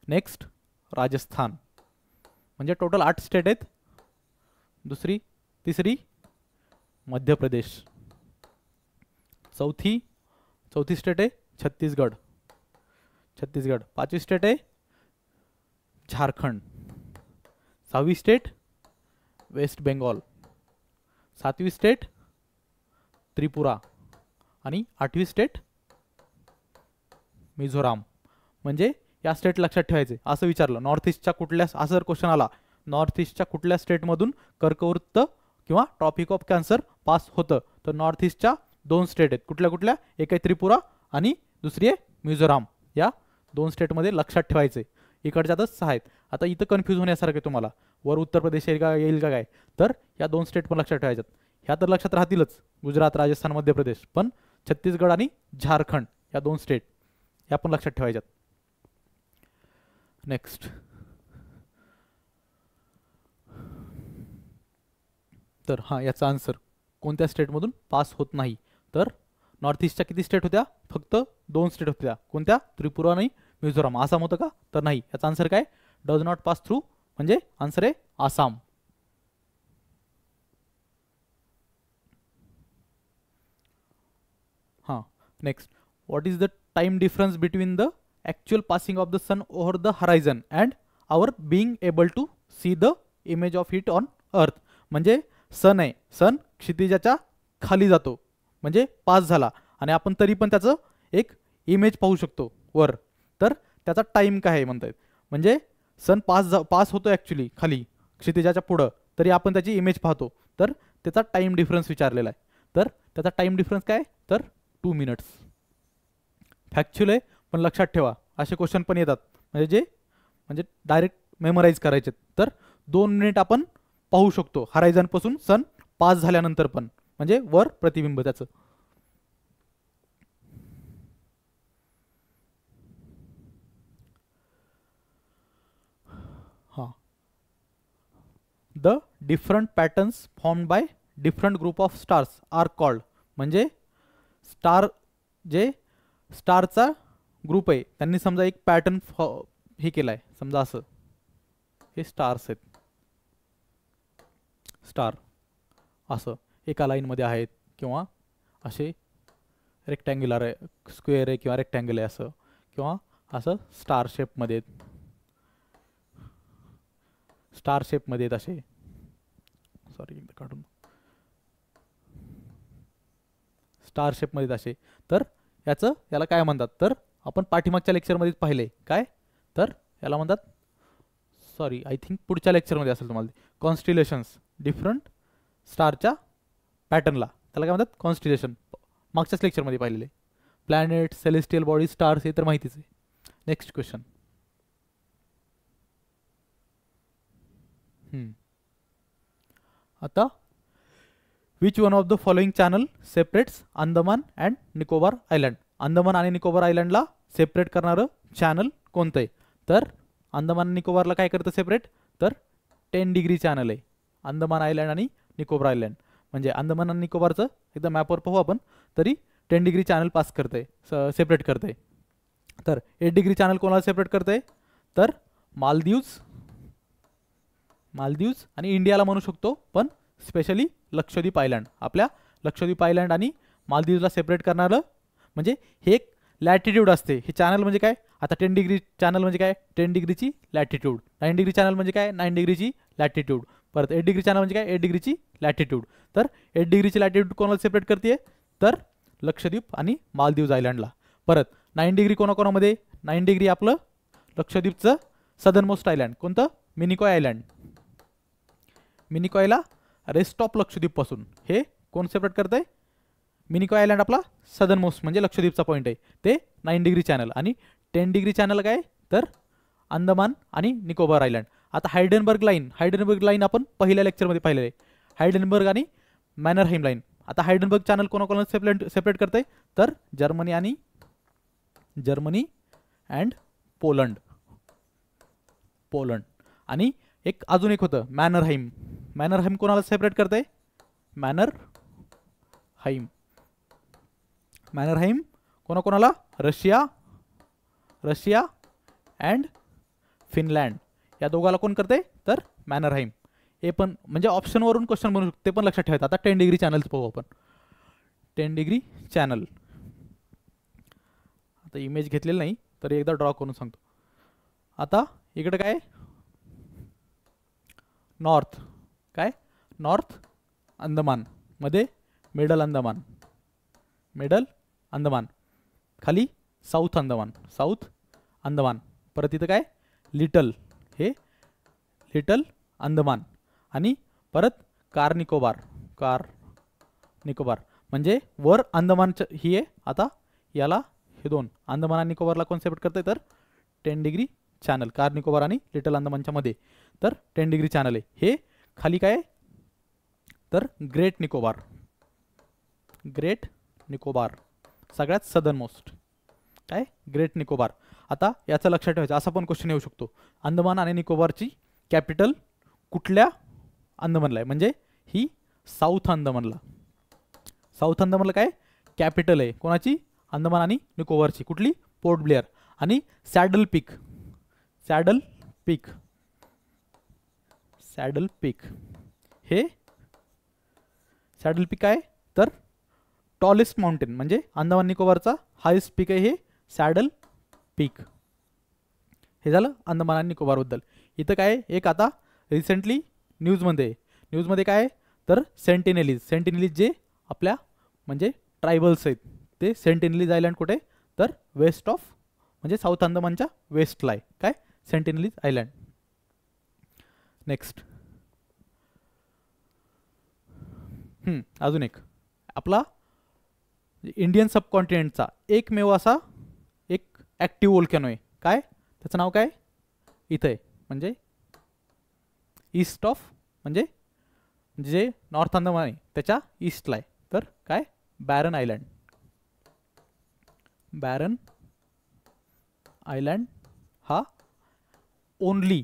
नेक्स्ट राजस्थान म्हणजे टोटल 8 स्टेट आहेत. तिसरी मध्य प्रदेश. चौथी स्टेट आहे छत्तीसगड. 5वी स्टेट आहे झारखंड. 6वी स्टेट वेस्ट बेंगॉल. 7वी स्टेट त्रिपुरा आणि 8वी स्टेट मिझोराम. म्हणजे या स्टेट लक्षात ठेवायचे. असं विचारलं नॉर्थ ईस्टच्या कुठल्या असं जर क्वेश्चन आला नॉर्थ ईस्टच्या कुठल्या स्टेटमधून कर्कवृत्त किंवा टॉपिक ऑफ कॅन्सर पास होतं तर नॉर्थ ईस्टच्या 2 स्टेट आहेत. कुठल्या एक आहे त्रिपुरा आणि दुसरी आहे मिझोराम. या 2 स्टेटमध्ये लक्षात ठेवायचे. इकडच्यातच 6 आहेत. आता इथं कन्फ्यूज होण्यासारखे तुम्हाला वर उत्तर प्रदेश येईल का काय तर या 2 स्टेट पण लक्षात ठेवायच्यात. ह्या तर लक्षात राहतीलच गुजरात राजस्थान मध्य प्रदेश. पण छत्तीसगड आणि झारखंड या 2 स्टेट या पण लक्षात ठेवायच्यात. नेक्स्ट तर हां याचा आन्सर कोणत्या स्टेटमधून पास होत नाही. तर नॉर्थ ईस्टच्या किती स्टेट होत्या फक्त 2 स्टेट होत्या. कोणत्या त्रिपुरा आणि मिझोराम. आसाम होतं का तर नाही. याचा आन्सर काय डज नॉट पास थ्रू म्हणजे आन्सर आहे आसाम. हां next what is the time difference between the actual passing of the sun over the horizon and our being able to see the image of it on earth. म्हणजे सन आहे. सन क्षितिजाच्या खाली जातो म्हणजे pass झाला आणि आपण तरी पण त्याचं एक इमेज पाहू शकतो वर, तर त्याचा टाईम काय आहे म्हणतायत. म्हणजे सन पास होतो ॲक्च्युली खाली क्षितिजाच्या पुढं, तरी आपण त्याची इमेज पाहतो, तर त्याचा टाईम डिफरन्स विचारलेला आहे. तर त्याचा टाईम डिफरन्स काय, तर 2 मिनिट्स. फॅक्च्युअल आहे पण लक्षात ठेवा असे क्वेश्चन पण येतात, म्हणजे डायरेक्ट मेमोराईज करायचे. तर 2 मिनिट आपण पाहू शकतो हरायझनपासून सन पास झाल्यानंतर पण, म्हणजे वर प्रतिबिंब त्याचं. हां, the different patterns formed by different group of stars are called. म्हणजे स्टारचा ग्रुप आहे, त्यांनी समजा एक पॅटर्न हे केला आहे, समजा असं हे स्टार्स आहेत, स्टार असं एका लाईनमध्ये आहेत, किंवा असे रेक्टँग्युलर आहे, स्क्वेअर आहे किंवा रेक्टँगल आहे असं, किंवा असं स्टार शेपमध्ये आहेत असे. सॉरी एकदा काढून, स्टार शेपमध्ये असे. तर याला काय म्हणतात, तर आपण पाठीमागच्या लेक्चरमध्येच पाहिले काय, तर याला म्हणतात, सॉरी आय थिंक पुढच्या लेक्चरमध्ये असेल तुम्हाला, कॉन्स्टिलेशन्स. डिफरंट स्टारच्या पॅटर्नला त्याला काय म्हणतात, कॉन्स्टिलेशन. मागच्याच लेक्चरमध्ये पाहिलेले. प्लॅनेट, सेलेस्टियल बॉडी, स्टार्स हे तर माहितीच आहे. Next question. आता which one of the following channel separates Andaman and Nicobar island. Andaman आणि निकोबार आयलँडला सेपरेट करणारं चॅनल कोणतं आहे, तर अंदमान निकोबारला काय करतं सेपरेट, तर 10 डिग्री चॅनल आहे अंदमान आयलँड आणि निकोबार आयलँड. म्हणजे अंदमान आणि निकोबारचं एकदा मॅपवर पाहू आपण, तरी 10 डिग्री चॅनल पास करतंय, सेपरेट करतंय. तर 8 डिग्री चॅनल कोणाला सेपरेट करतंय, तर मालदीव्स आणि इंडियाला म्हणू शकतो, पण स्पेशली लक्षद्वीप आयलँड. आपल्या लक्षद्वीप आयलँड आणि मालदीव्सला सेपरेट करणारं, म्हणजे हे एक लॅटिट्यूड असते. हे चॅनल म्हणजे काय, आता 10 डिग्री चॅनल म्हणजे काय, 10 डिग्रीची लॅटिट्यूड. 9 डिग्री चॅनल म्हणजे काय, 9 डिग्रीची लॅटिट्यूड. परत 8 डिग्री चॅनल म्हणजे काय, 8 डिग्रीची लॅटिट्यूड. तर 8 डिग्रीची लॅटिट्यूड कोणाला सेपरेट करते, तर लक्षद्वीप आणि मालदीव्स आयलँडला. परत 9 डिग्री कोणाकोणामध्ये, 9 डिग्री आपलं लक्षद्वीपचं सदर्न मोस्ट आयलँड कोणतं, मिनिकॉय आयलँड. मिनिकॉयला रेस्ट ऑफ लक्षद्वीपपासून हे कोण सेपरेट करतंय, मिनिकॉय आयलँड आपला सदर्न मोस्ट म्हणजे लक्षद्वीपचा पॉईंट आहे, ते 9 डिग्री चॅनल. आणि 10 डिग्री चॅनल काय, तर अंदमान आणि निकोबार आयलँड. आता हायडेनबर्ग लाईन आपण पहिल्या लेक्चरमध्ये पाहिलेलं आहे, हायडेनबर्ग आणि मॅनरहाइम लाईन. आता हायडेनबर्ग चॅनल कोणाकोणाला सेपरेट करतंय, तर जर्मनी अँड पोलंड. आणि अजून एक होतं मॅनरहाइम कोणाला सेपरेट करतंय, मॅनरहाइम कोणाकोणाला, रशिया अँड फिनलँड या दोघाला कोण करते, तर मॅनरहाइम. हे पण म्हणजे ऑप्शनवरून क्वेश्चन बनवू शकते, पण लक्षात ठेवायचं. आता 10 डिग्री चॅनलचं पाहू आपण. 10 डिग्री चॅनल आता इमेज घेतलेली नाही, तर एकदा ड्रॉ करून सांगतो. आता इकडे काय, नॉर्थ अंदमान मध्ये मिडल अंदमान, खाली साऊथ अंदमान. परत इथं काय, लिटल अंदमान. आणि परत कार निकोबार. म्हणजे वर अंदमानचं ही आहे. आता याला हे दोन अंदमान आणि निकोबारला कोण सेपरेट करतंय, तर 10 डिग्री चॅनल. कार निकोबार आणि लिटल अंदमानच्या मध्ये तर 10 डिग्री चॅनल आहे. हे खाली काय, तर ग्रेट निकोबार सगळ्यात सदर्न मोस्ट काय, ग्रेट निकोबार. आता याचं लक्षात ठेवायचं, असा पण क्वेश्चन येऊ शकतो, अंदमान आणि निकोबारची कॅपिटल कुठल्या अंदमानला आहे, म्हणजे ही साऊथ अंदमानला काय कॅपिटल आहे कोणाची, अंदमान आणि निकोबारची. कुठली, पोर्ट ब्लेअर. आणि सॅडल पीक हे सॅडल पीक आहे, तर टॉलेस्ट माउंटेन म्हणजे अंदमान निकोबारचा हायेस्ट पीक आहे हे सॅडल पीक. हे झालं अंदमान आणि निकोबारबद्दल. इथं काय, एक आता रिसेंटली न्यूजमध्ये काय, तर सेंटिनेलीज जे आपल्या म्हणजे ट्रायबल्स आहेत ते सेंटिनलीज आयलँड कुठे तर वेस्ट ऑफ म्हणजे साऊथ अंदमानच्या वेस्टला आहे काय सेंटिनलीज आयलँड. नेक्स्ट अजून एक आपला इंडियन सबकॉन्टिनेंटचा एकमेव असा एक ॲक्टिव्ह वोल्कॅनो आहे काय त्याचं नाव काय इथं आहे म्हणजे ईस्ट ऑफ म्हणजे जे नॉर्थ अंदमान आहे त्याच्या ईस्टला आहे तर काय बॅरन आयलँड. बॅरन आयलँड हा ओनली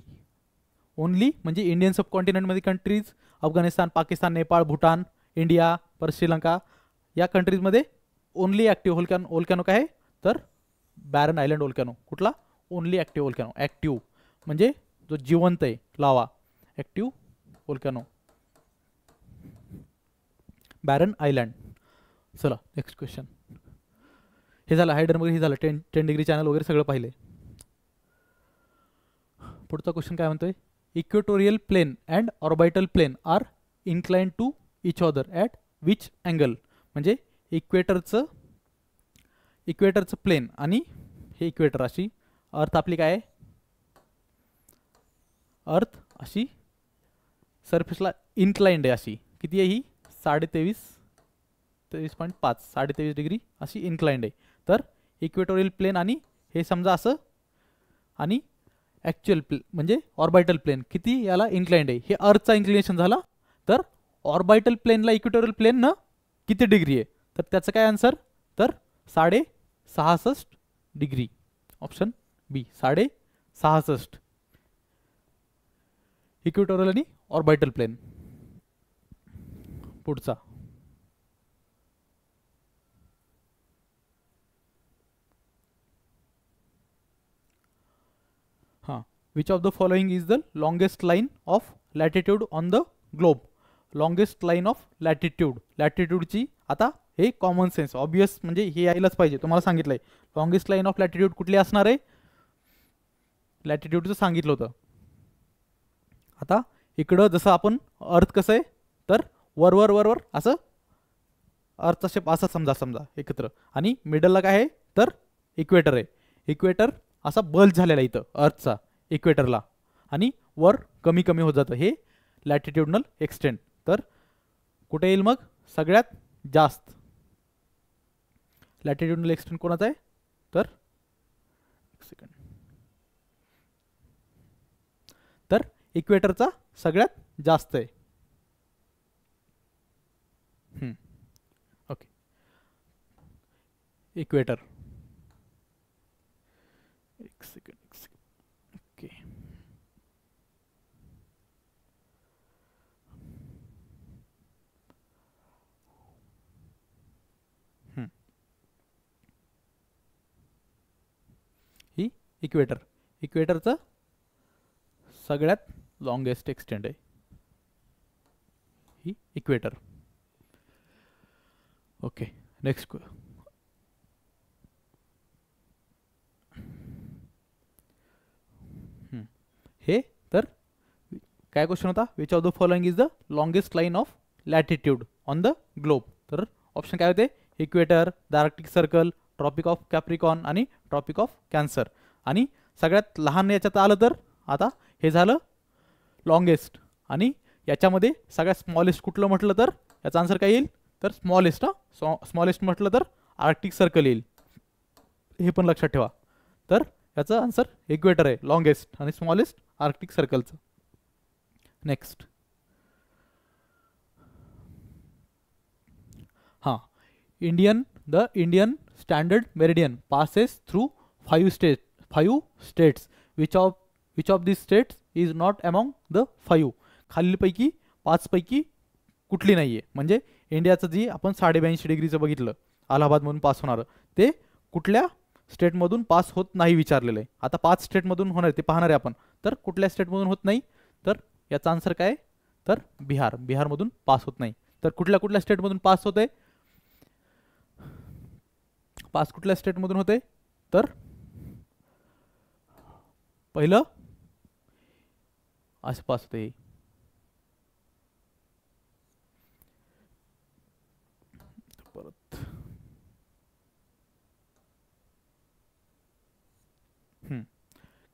म्हणजे इंडियन सबकॉन्टिनेंटमध्ये कंट्रीज अफगाणिस्तान पाकिस्तान नेपाळ भूटान इंडिया परत श्रीलंका या कंट्रीजमध्ये ओनली ॲक्टिव्ह वोल्कॅनो काय आहे तर बॅरन आयलँड वोल्कॅनो. कुठला ओनली ॲक्टिव्ह वोल्कॅनो ॲक्टिव्ह म्हणजे जो जिवंत आहे लावा ॲक्टिव्ह वोल्कॅनो बॅरन आयलँड. चला नेक्स्ट क्वेश्चन. हे झालं हायडन वगैरे हे झालं 10 डिग्री चॅनल वगैरे सगळं पाहिले. पुढचा क्वेश्चन काय म्हणतोय equatorial plane and orbital plane are incline to each other at which angle म्हणजे इक्वेटरचं प्लेन आणि हे इक्वेटर अशी अर्थ आपली काय आहे अर्थ अशी सरफेसला इन्क्लाइंड आहे अशी किती आहे ही 23.5 डिग्री अशी इन्क्लाइंड आहे. तर इक्वेटोरियल प्लेन आणि हे समजा असं आणि ॲक्च्युअल म्हणजे ऑर्बिटल प्लेन किती याला इन्क्लाइंड आहे हे अर्थचा इन्क्लिनेशन झाला तर ऑर्बिटल प्लेनला इक्वेटोरियल प्लेन न किती डिग्री आहे तर त्याचं काय आन्सर तर 66.5 डिग्री ऑप्शन बी 66.5 इक्वेटोरियल आणि ऑर्बिटल प्लेन. पुढचा हां which of the following is the longest line of latitude on the globe. Longest line of लॅटिट्यूडची आता हे कॉमन सेन्स ऑब्वियस म्हणजे हे यायलाच पाहिजे तुम्हाला सांगितलंय लॉंगेस्ट लाईन ऑफ लॅटिट्यूड कुठली असणार आहे लॅटिट्यूडचं सांगितलं होतं. आता इकडं जसं आपण अर्थ कसं आहे तर वर असं अर्थचा शेप असा समजा एकत्र आणि मिडलला काय आहे तर इक्वेटर आहे. इक्वेटर असा बल्ज झालेला आहे इथं अर्थचा इक्वेटरला आणि वर कमी होत जातं हे लॅटिट्यूडनल एक्सटेंट. तर कुठे येईल मग सगळ्यात जास्त लॅटिट्यूडनल एक्सटेंट कोणाचा आहे तर एक सेकंड तर इक्वेटरचा सगळ्यात जास्त आहे. ओके इक्वेटर एक सेकंड ओके ही इक्वेटरचं सगळ्यात लॉंगेस्ट एक्सटेंड आहे ही इक्वेटर. ओके नेक्स्ट हे तर काय क्वेश्चन होता which of the following is the longest line of latitude on the globe. तर ऑप्शन काय होते equator the Arctic Circle Tropic of कॅप्रिकॉन आणि ट्रॉपिक ऑफ कॅन्सर. आणि सगळ्यात लहान याच्यात आलं तर आता हे झालं लॉंगेस्ट आणि याच्यामध्ये सगळ्यात स्मॉलेस्ट कुठलं म्हटलं तर याचा आन्सर काय येईल तर स्मॉलेस्ट स्मॉलेस्ट म्हटलं तर आर्क्टिक सर्कल येईल हे पण लक्षात ठेवा. तर याचा आन्सर इक्वेटर आहे लॉंगेस्ट आणि स्मॉलेस्ट आर्क्टिक सर्कलचं. नेक्स्ट हां the Indian standard meridian passes through 5 states which of this states is not among the 5 खालीलपैकी 5 पैकी कुठली नाही आहे म्हणजे इंडियाचं जी आपण 82.5 डिग्रीचं बघितलं अलाहाबादमधून पास होणारं ते कुठल्या स्टेटमधून पास होत नाही विचारलेलं आहे. आता 5 स्टेटमधून होणार ते पाहणार आहे आपण तर कुठल्या स्टेटमधून होत नाही तर याचा आन्सर काय तर बिहारमधून पास होत नाही. तर कुठल्या स्टेटमधून पास होते पास कुठल्या स्टेटमधून होते तर पहिलं असं पास होते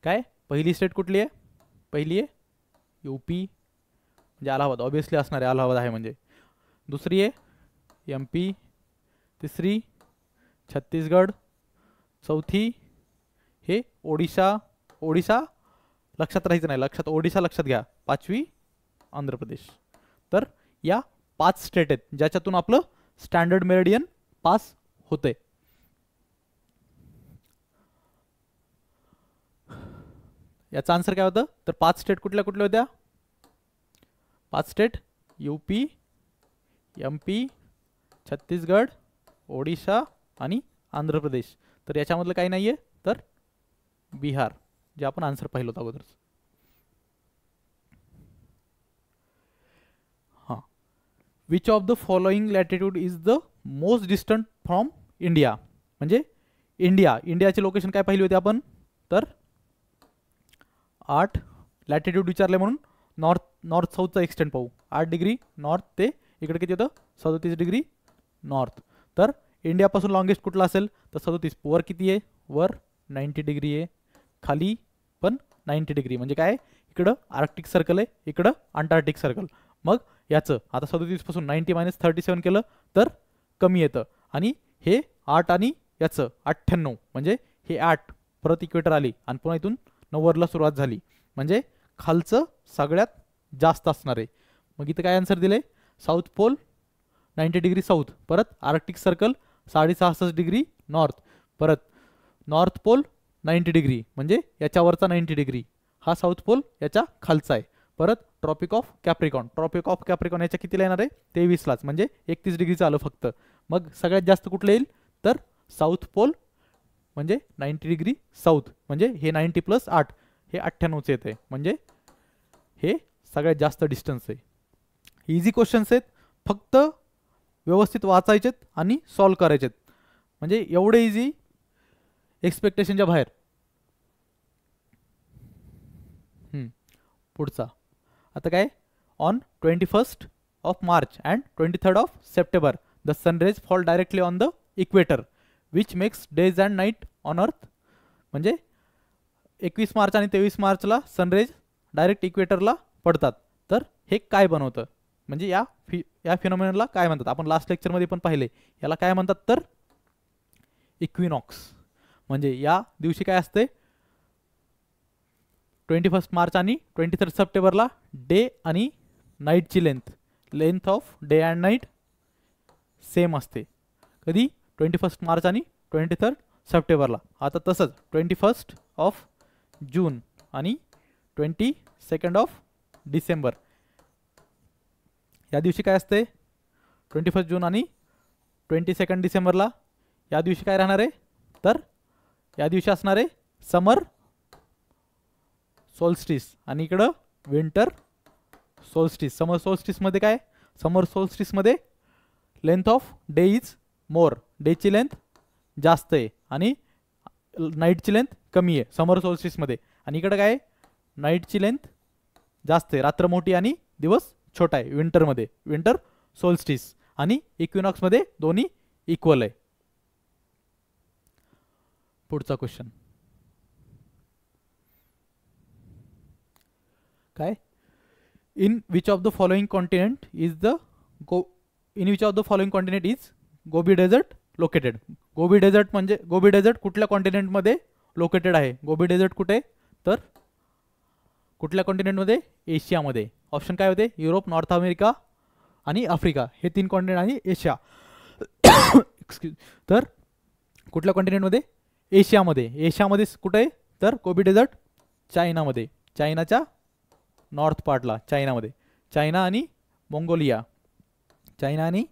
काय पहिली स्टेट कुठली आहे? पहिली आहे यूपी म्हणजे अलाहाबाद, ऑब्विसली असणार आहे, अलाहाबाद आहे म्हणजे. दुसरी आहे MP, तिसरी छत्तीसगड, चौथी हे ओडिशा, ओडिशा लक्षात राहायचं नाही, लक्षात ओडिशा लक्षात घ्या, पाचवी आंध्र प्रदेश. तर या 5 स्टेट आहेत ज्याच्यातून आपलं स्टँडर्ड मेरिडियन पास होते. याचा आन्सर काय होतं? तर 5 स्टेट कुठल्या कुठल्या होत्या? 5 state UP, MP, Chhattisgarh, Odisha आणि आंध्र प्रदेश. तर याच्यामधलं काही नाही आहे, तर बिहार, जे आपण आन्सर पाहिलं होतं अगोदर. हां, which of the following latitude is the most distant from India? म्हणजे इंडियाची लोकेशन काय पाहिली होती आपण? तर 8 लॅटिट्यूड विचारले म्हणून नॉर्थ साऊथचा एक्सटेंड पाहू. 8 डिग्री नॉर्थ ते इकडे किती होतं? 37 डिग्री नॉर्थ. तर इंडियापासून लॉंगेस्ट कुठला असेल? तर 37. वर किती आहे? वर 90 डिग्री आहे, खाली पण 90 डिग्री. म्हणजे काय? इकडं आर्क्टिक सर्कल आहे, इकडं अंटार्क्टिक सर्कल. मग याचं आता 37 पासून 90 - 37 केलं तर कमी येतं. आणि हे 8 आणि याचं 98, म्हणजे हे 8 परत इक्वेटर आली आणि पुन्हा इथून 90ला सुरुवात झाली, म्हणजे खालचं सगळ्यात जास्त असणार आहे. मग इथं काय आन्सर दिले? साऊथ पोल 90 डिग्री साऊथ, परत आर्क्टिक सर्कल 66 डिग्री नॉर्थ, परत नॉर्थ पोल 90 डिग्री, म्हणजे याच्यावरचा 90 डिग्री हा साऊथ पोल याच्या खालचा आहे. परत ट्रॉपिक ऑफ कॅप्रिकॉन याच्या कितीला येणार आहे? 23लाच, म्हणजे 31 डिग्रीचं आलं फक्त. मग सगळ्यात जास्त कुठलं येईल? तर साऊथ पोल, म्हणजे 90 डिग्री साऊथ, म्हणजे हे 90 + 8 हे 98चं येते, म्हणजे हे सगळ्यात जास्त डिस्टन्स आहे. इझी क्वेश्चन्स आहेत, फक्त व्यवस्थित वाचायचेत आणि सॉल्व करायचेत, म्हणजे एवढे इझी, एक्सपेक्टेशनच्या बाहेर. पुढचा आता काय? On 21 March and 23 September the sun rays fall directly on the equator which makes days and night on earth. म्हणजे 21 मार्च आणि 23 मार्चला सनरेज डायरेक्ट इक्वेटरला पडतात. तर हे काय बनवतं? म्हणजे या फिनॉमिनला काय म्हणतात? आपण लास्ट लेक्चरमध्ये पण पाहिले. याला काय म्हणतात? तर इक्विनॉक्स. म्हणजे या दिवशी काय असते? 21 मार्च आणि 23 सप्टेंबरला डे आणि नाईटची length of day and night same असते. कधी? 21 मार्च आणि 23 सप्टेंबरला. आता तसंच 21 जून आणि 22 डिसेंबर या दिवशी काय असते? 21 जून आणि 22 डिसेंबरला या दिवशी काय राहणार आहे? तर या दिवशी असणार आहे समर सोल्स्टिस आणि इकडं विंटर सोल्स्टिस. समर सोल्स्टिसमध्ये काय? समर सोल्स्टिसमध्ये length of day is more, डेची लेंथ जास्त आहे आणि नाईटची लेंथ कमी आहे समर सोल्स्टिसमध्ये. आणि इकडं काय? नाईटची लेंथ जास्त आहे, रात्र मोठी आणि दिवस छोटा आहे विंटरमध्ये, विंटर सोल्स्टिस. आणि इक्विनॉक्समध्ये दोन्ही इक्वल आहे. पुढचा क्वेश्चन काय? In which of the following continent is Gobi desert located? Gobi desert म्हणजे गोबी डेझर्ट कुठल्या कॉन्टिनेंटमध्ये लोकेटेड आहे? गोबी डेझर्ट कुठे? तर कुठल्या कॉन्टिनेंटमध्ये? एशियामध्ये. ऑप्शन काय होते? युरोप, नॉर्थ अमेरिका आणि आफ्रिका हे 3 कॉन्टिनेंट आणि एशिया. एक्सक्यूज. तर कुठल्या कॉन्टिनेंटमध्ये? एशियामध्ये. एशियामध्ये कुठे आहे? तर गोबी डेझर्ट चायनामध्ये, चायनाच्या नॉर्थ पार्टला, चायनामध्ये. चायना आणि मंगोलिया, चायना आणि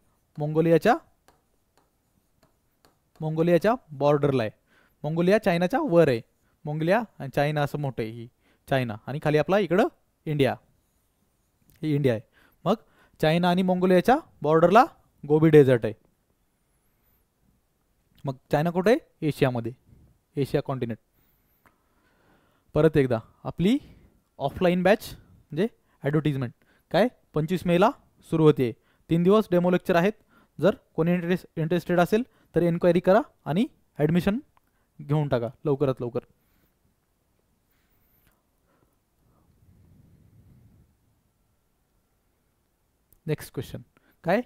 मंगोलियाच्या बॉर्डरला आहे. मंगोलिया चायनाच्या वर आहे. मंगोलिया आणि चायना असं मोठं आहे ही चायना, आणि खाली आपला इकडं इंडिया, ही इंडिया आहे. मग चायना आणि मंगोलियाच्या बॉर्डरला गोबी डेझर्ट आहे. मग चायना कुठे आहे? एशियामध्ये, एशिया कॉन्टिनेंट. परत एकदा आपली ऑफलाईन बॅच म्हणजे ॲडव्हर्टिजमेंट काय 25 मेला सुरू होते. 3 दिवस डेमो लेक्चर आहेत. जर कोणी इंटरेस्टेड असेल तर एन्क्वायरी करा आणि ॲडमिशन घेऊन टाका लवकरात लवकर. नेक्स्ट क्वेश्चन काय,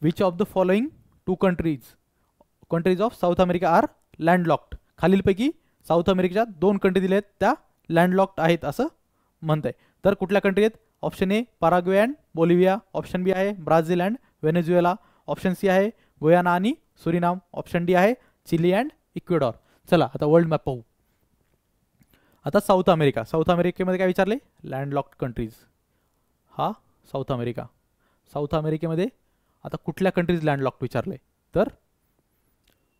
which of the following two countries of South America are landlocked. खालीलपैकी साऊथ अमेरिकेच्या 2 कंट्री दिले आहेत त्या लँडलॉक्ड आहेत असं म्हणत आहे. तर कुठल्या कंट्री आहेत? Option A Paraguay and Bolivia, option B आहे Brazil and Venezuela, option C आहे गुयाना आणि सुरिनाम, ऑप्शन डी आहे चिली अँड इक्वेडॉर. चला आता वर्ल्ड मॅप पाहू. आता साऊथ अमेरिकेमध्ये काय विचारले? लँडलॉक्ड कंट्रीज. हा साऊथ अमेरिकेमध्ये आता कुठल्या कंट्रीज लँडलॉक्ड विचारले, तर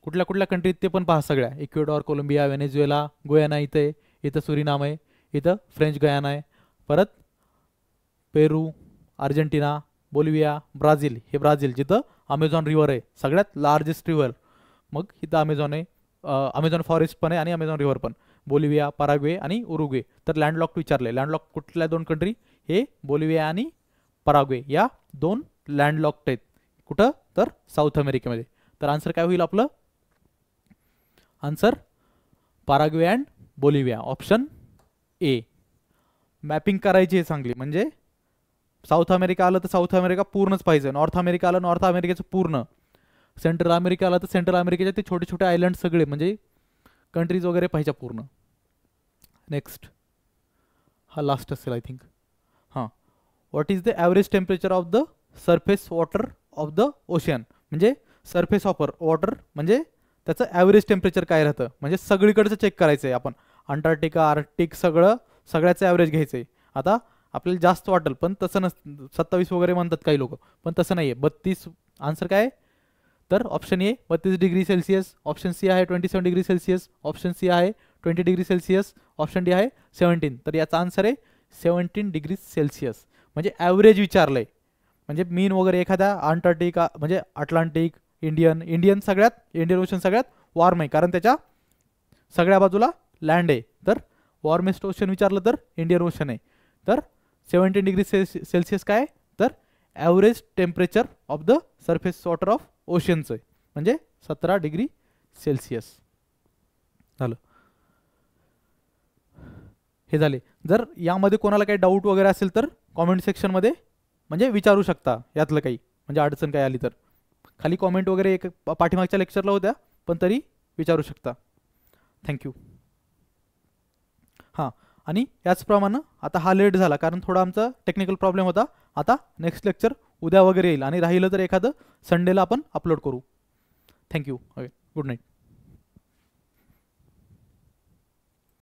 कुठल्या कंट्रीत ते पण पहा सगळ्या. इक्वेडॉर, कोलंबिया, व्हेनेझुएला, गुयाना इथं सुरिनाम आहे, इथं फ्रेंच गयाना आहे, परत पेरू, अर्जेंटिना, बोलिव्हिया, ब्राझील. हे ब्राझील जिथं अमेझॉन रिव्हर आहे, सगळ्यात लार्जेस्ट रिव्हर. मग इथं अमेझॉन आहे, अमेझॉन फॉरेस्ट पण आहे आणि अमेझॉन रिव्हर पण. बोलिव्हिया, पराग्वे आणि उरुग्वे. तर लँडलॉक्ड विचारले. लँडलॉक्ड कुठल्या 2 कंट्री? हे बोलिव्हिया आणि पराग्वे या 2 लँडलॉक्ड आहेत. कुठं? तर साऊथ अमेरिकेमध्ये. तर आन्सर काय होईल आपलं? Answer Paraguay and Bolivia, option A. Mapping करायची आहे चांगली, म्हणजे साऊथ अमेरिका आलं तर साऊथ अमेरिका पूर्णच पाहिजे, नॉर्थ अमेरिका आलं नॉर्थ अमेरिकेचं पूर्ण, सेंट्रल अमेरिका आलं तर सेंट्रल अमेरिकेचे ते छोटे छोटे आयलंड सगळे, म्हणजे कंट्रीज वगैरे पाहिजे पूर्ण. नेक्स्ट हा लास्ट असेल आय थिंक. हां, what is the average temperature of the surface water of the ocean. म्हणजे सरफेस वॉटर म्हणजे त्याचं ॲव्हरेज टेम्परेचर काय राहतं, म्हणजे सगळीकडचं चेक करायचं आहे आपण. अंटार्क्टिका, आर्क्टिक सगळ्याचं ॲव्हरेज घ्यायचं आहे. आता आपल्याला जास्त वाटेल पण तसं 27 वगैरे म्हणतात काही लोक, पण तसं नाही आहे. 32 आन्सर काय आहे? तर option A 32 degree Celsius, option C आहे 27 डिग्री सेल्सिअस, ऑप्शन सी आहे 20 डिग्री सेल्सिअस, ऑप्शन डी आहे 17. तर याचा आन्सर आहे 17 डिग्री सेल्सिअस. म्हणजे ॲव्हरेज विचारलं आहे, म्हणजे मीन वगैरे एखाद्या अंटार्क्टिका म्हणजे अटलांटिक, इंडियन ओशन सगळ्यात वॉर्म आहे, कारण त्याच्या सगळ्या बाजूला लँड आहे. तर वॉर्मेस्ट ओशन विचारलं तर इंडियन ओशन आहे. तर 17 डिग्री सेल्सिअस काय आहे? तर average temperature of the surface water of ओशनचं आहे, म्हणजे 17 डिग्री सेल्सिअस. झालं, हे झाले. जर यामध्ये कोणाला काही डाऊट वगैरे असेल तर कॉमेंट सेक्शनमध्ये म्हणजे विचारू शकता, यातलं काही म्हणजे अडचण काय आली तर. खाली कॉमेंट वगैरे एक पाठीमागच्या लेक्चरला होत्या, पण तरी विचारू शकता. थँक्यू. हां, आणि याचप्रमाणे आता हा लेट झाला कारण थोडा आमचा टेक्निकल प्रॉब्लेम होता. आता नेक्स्ट लेक्चर उद्या वगैरे येईल, आणि राहिलं तर एखादं संडेला आपण अपलोड करू. थँक्यू. Okay, good night.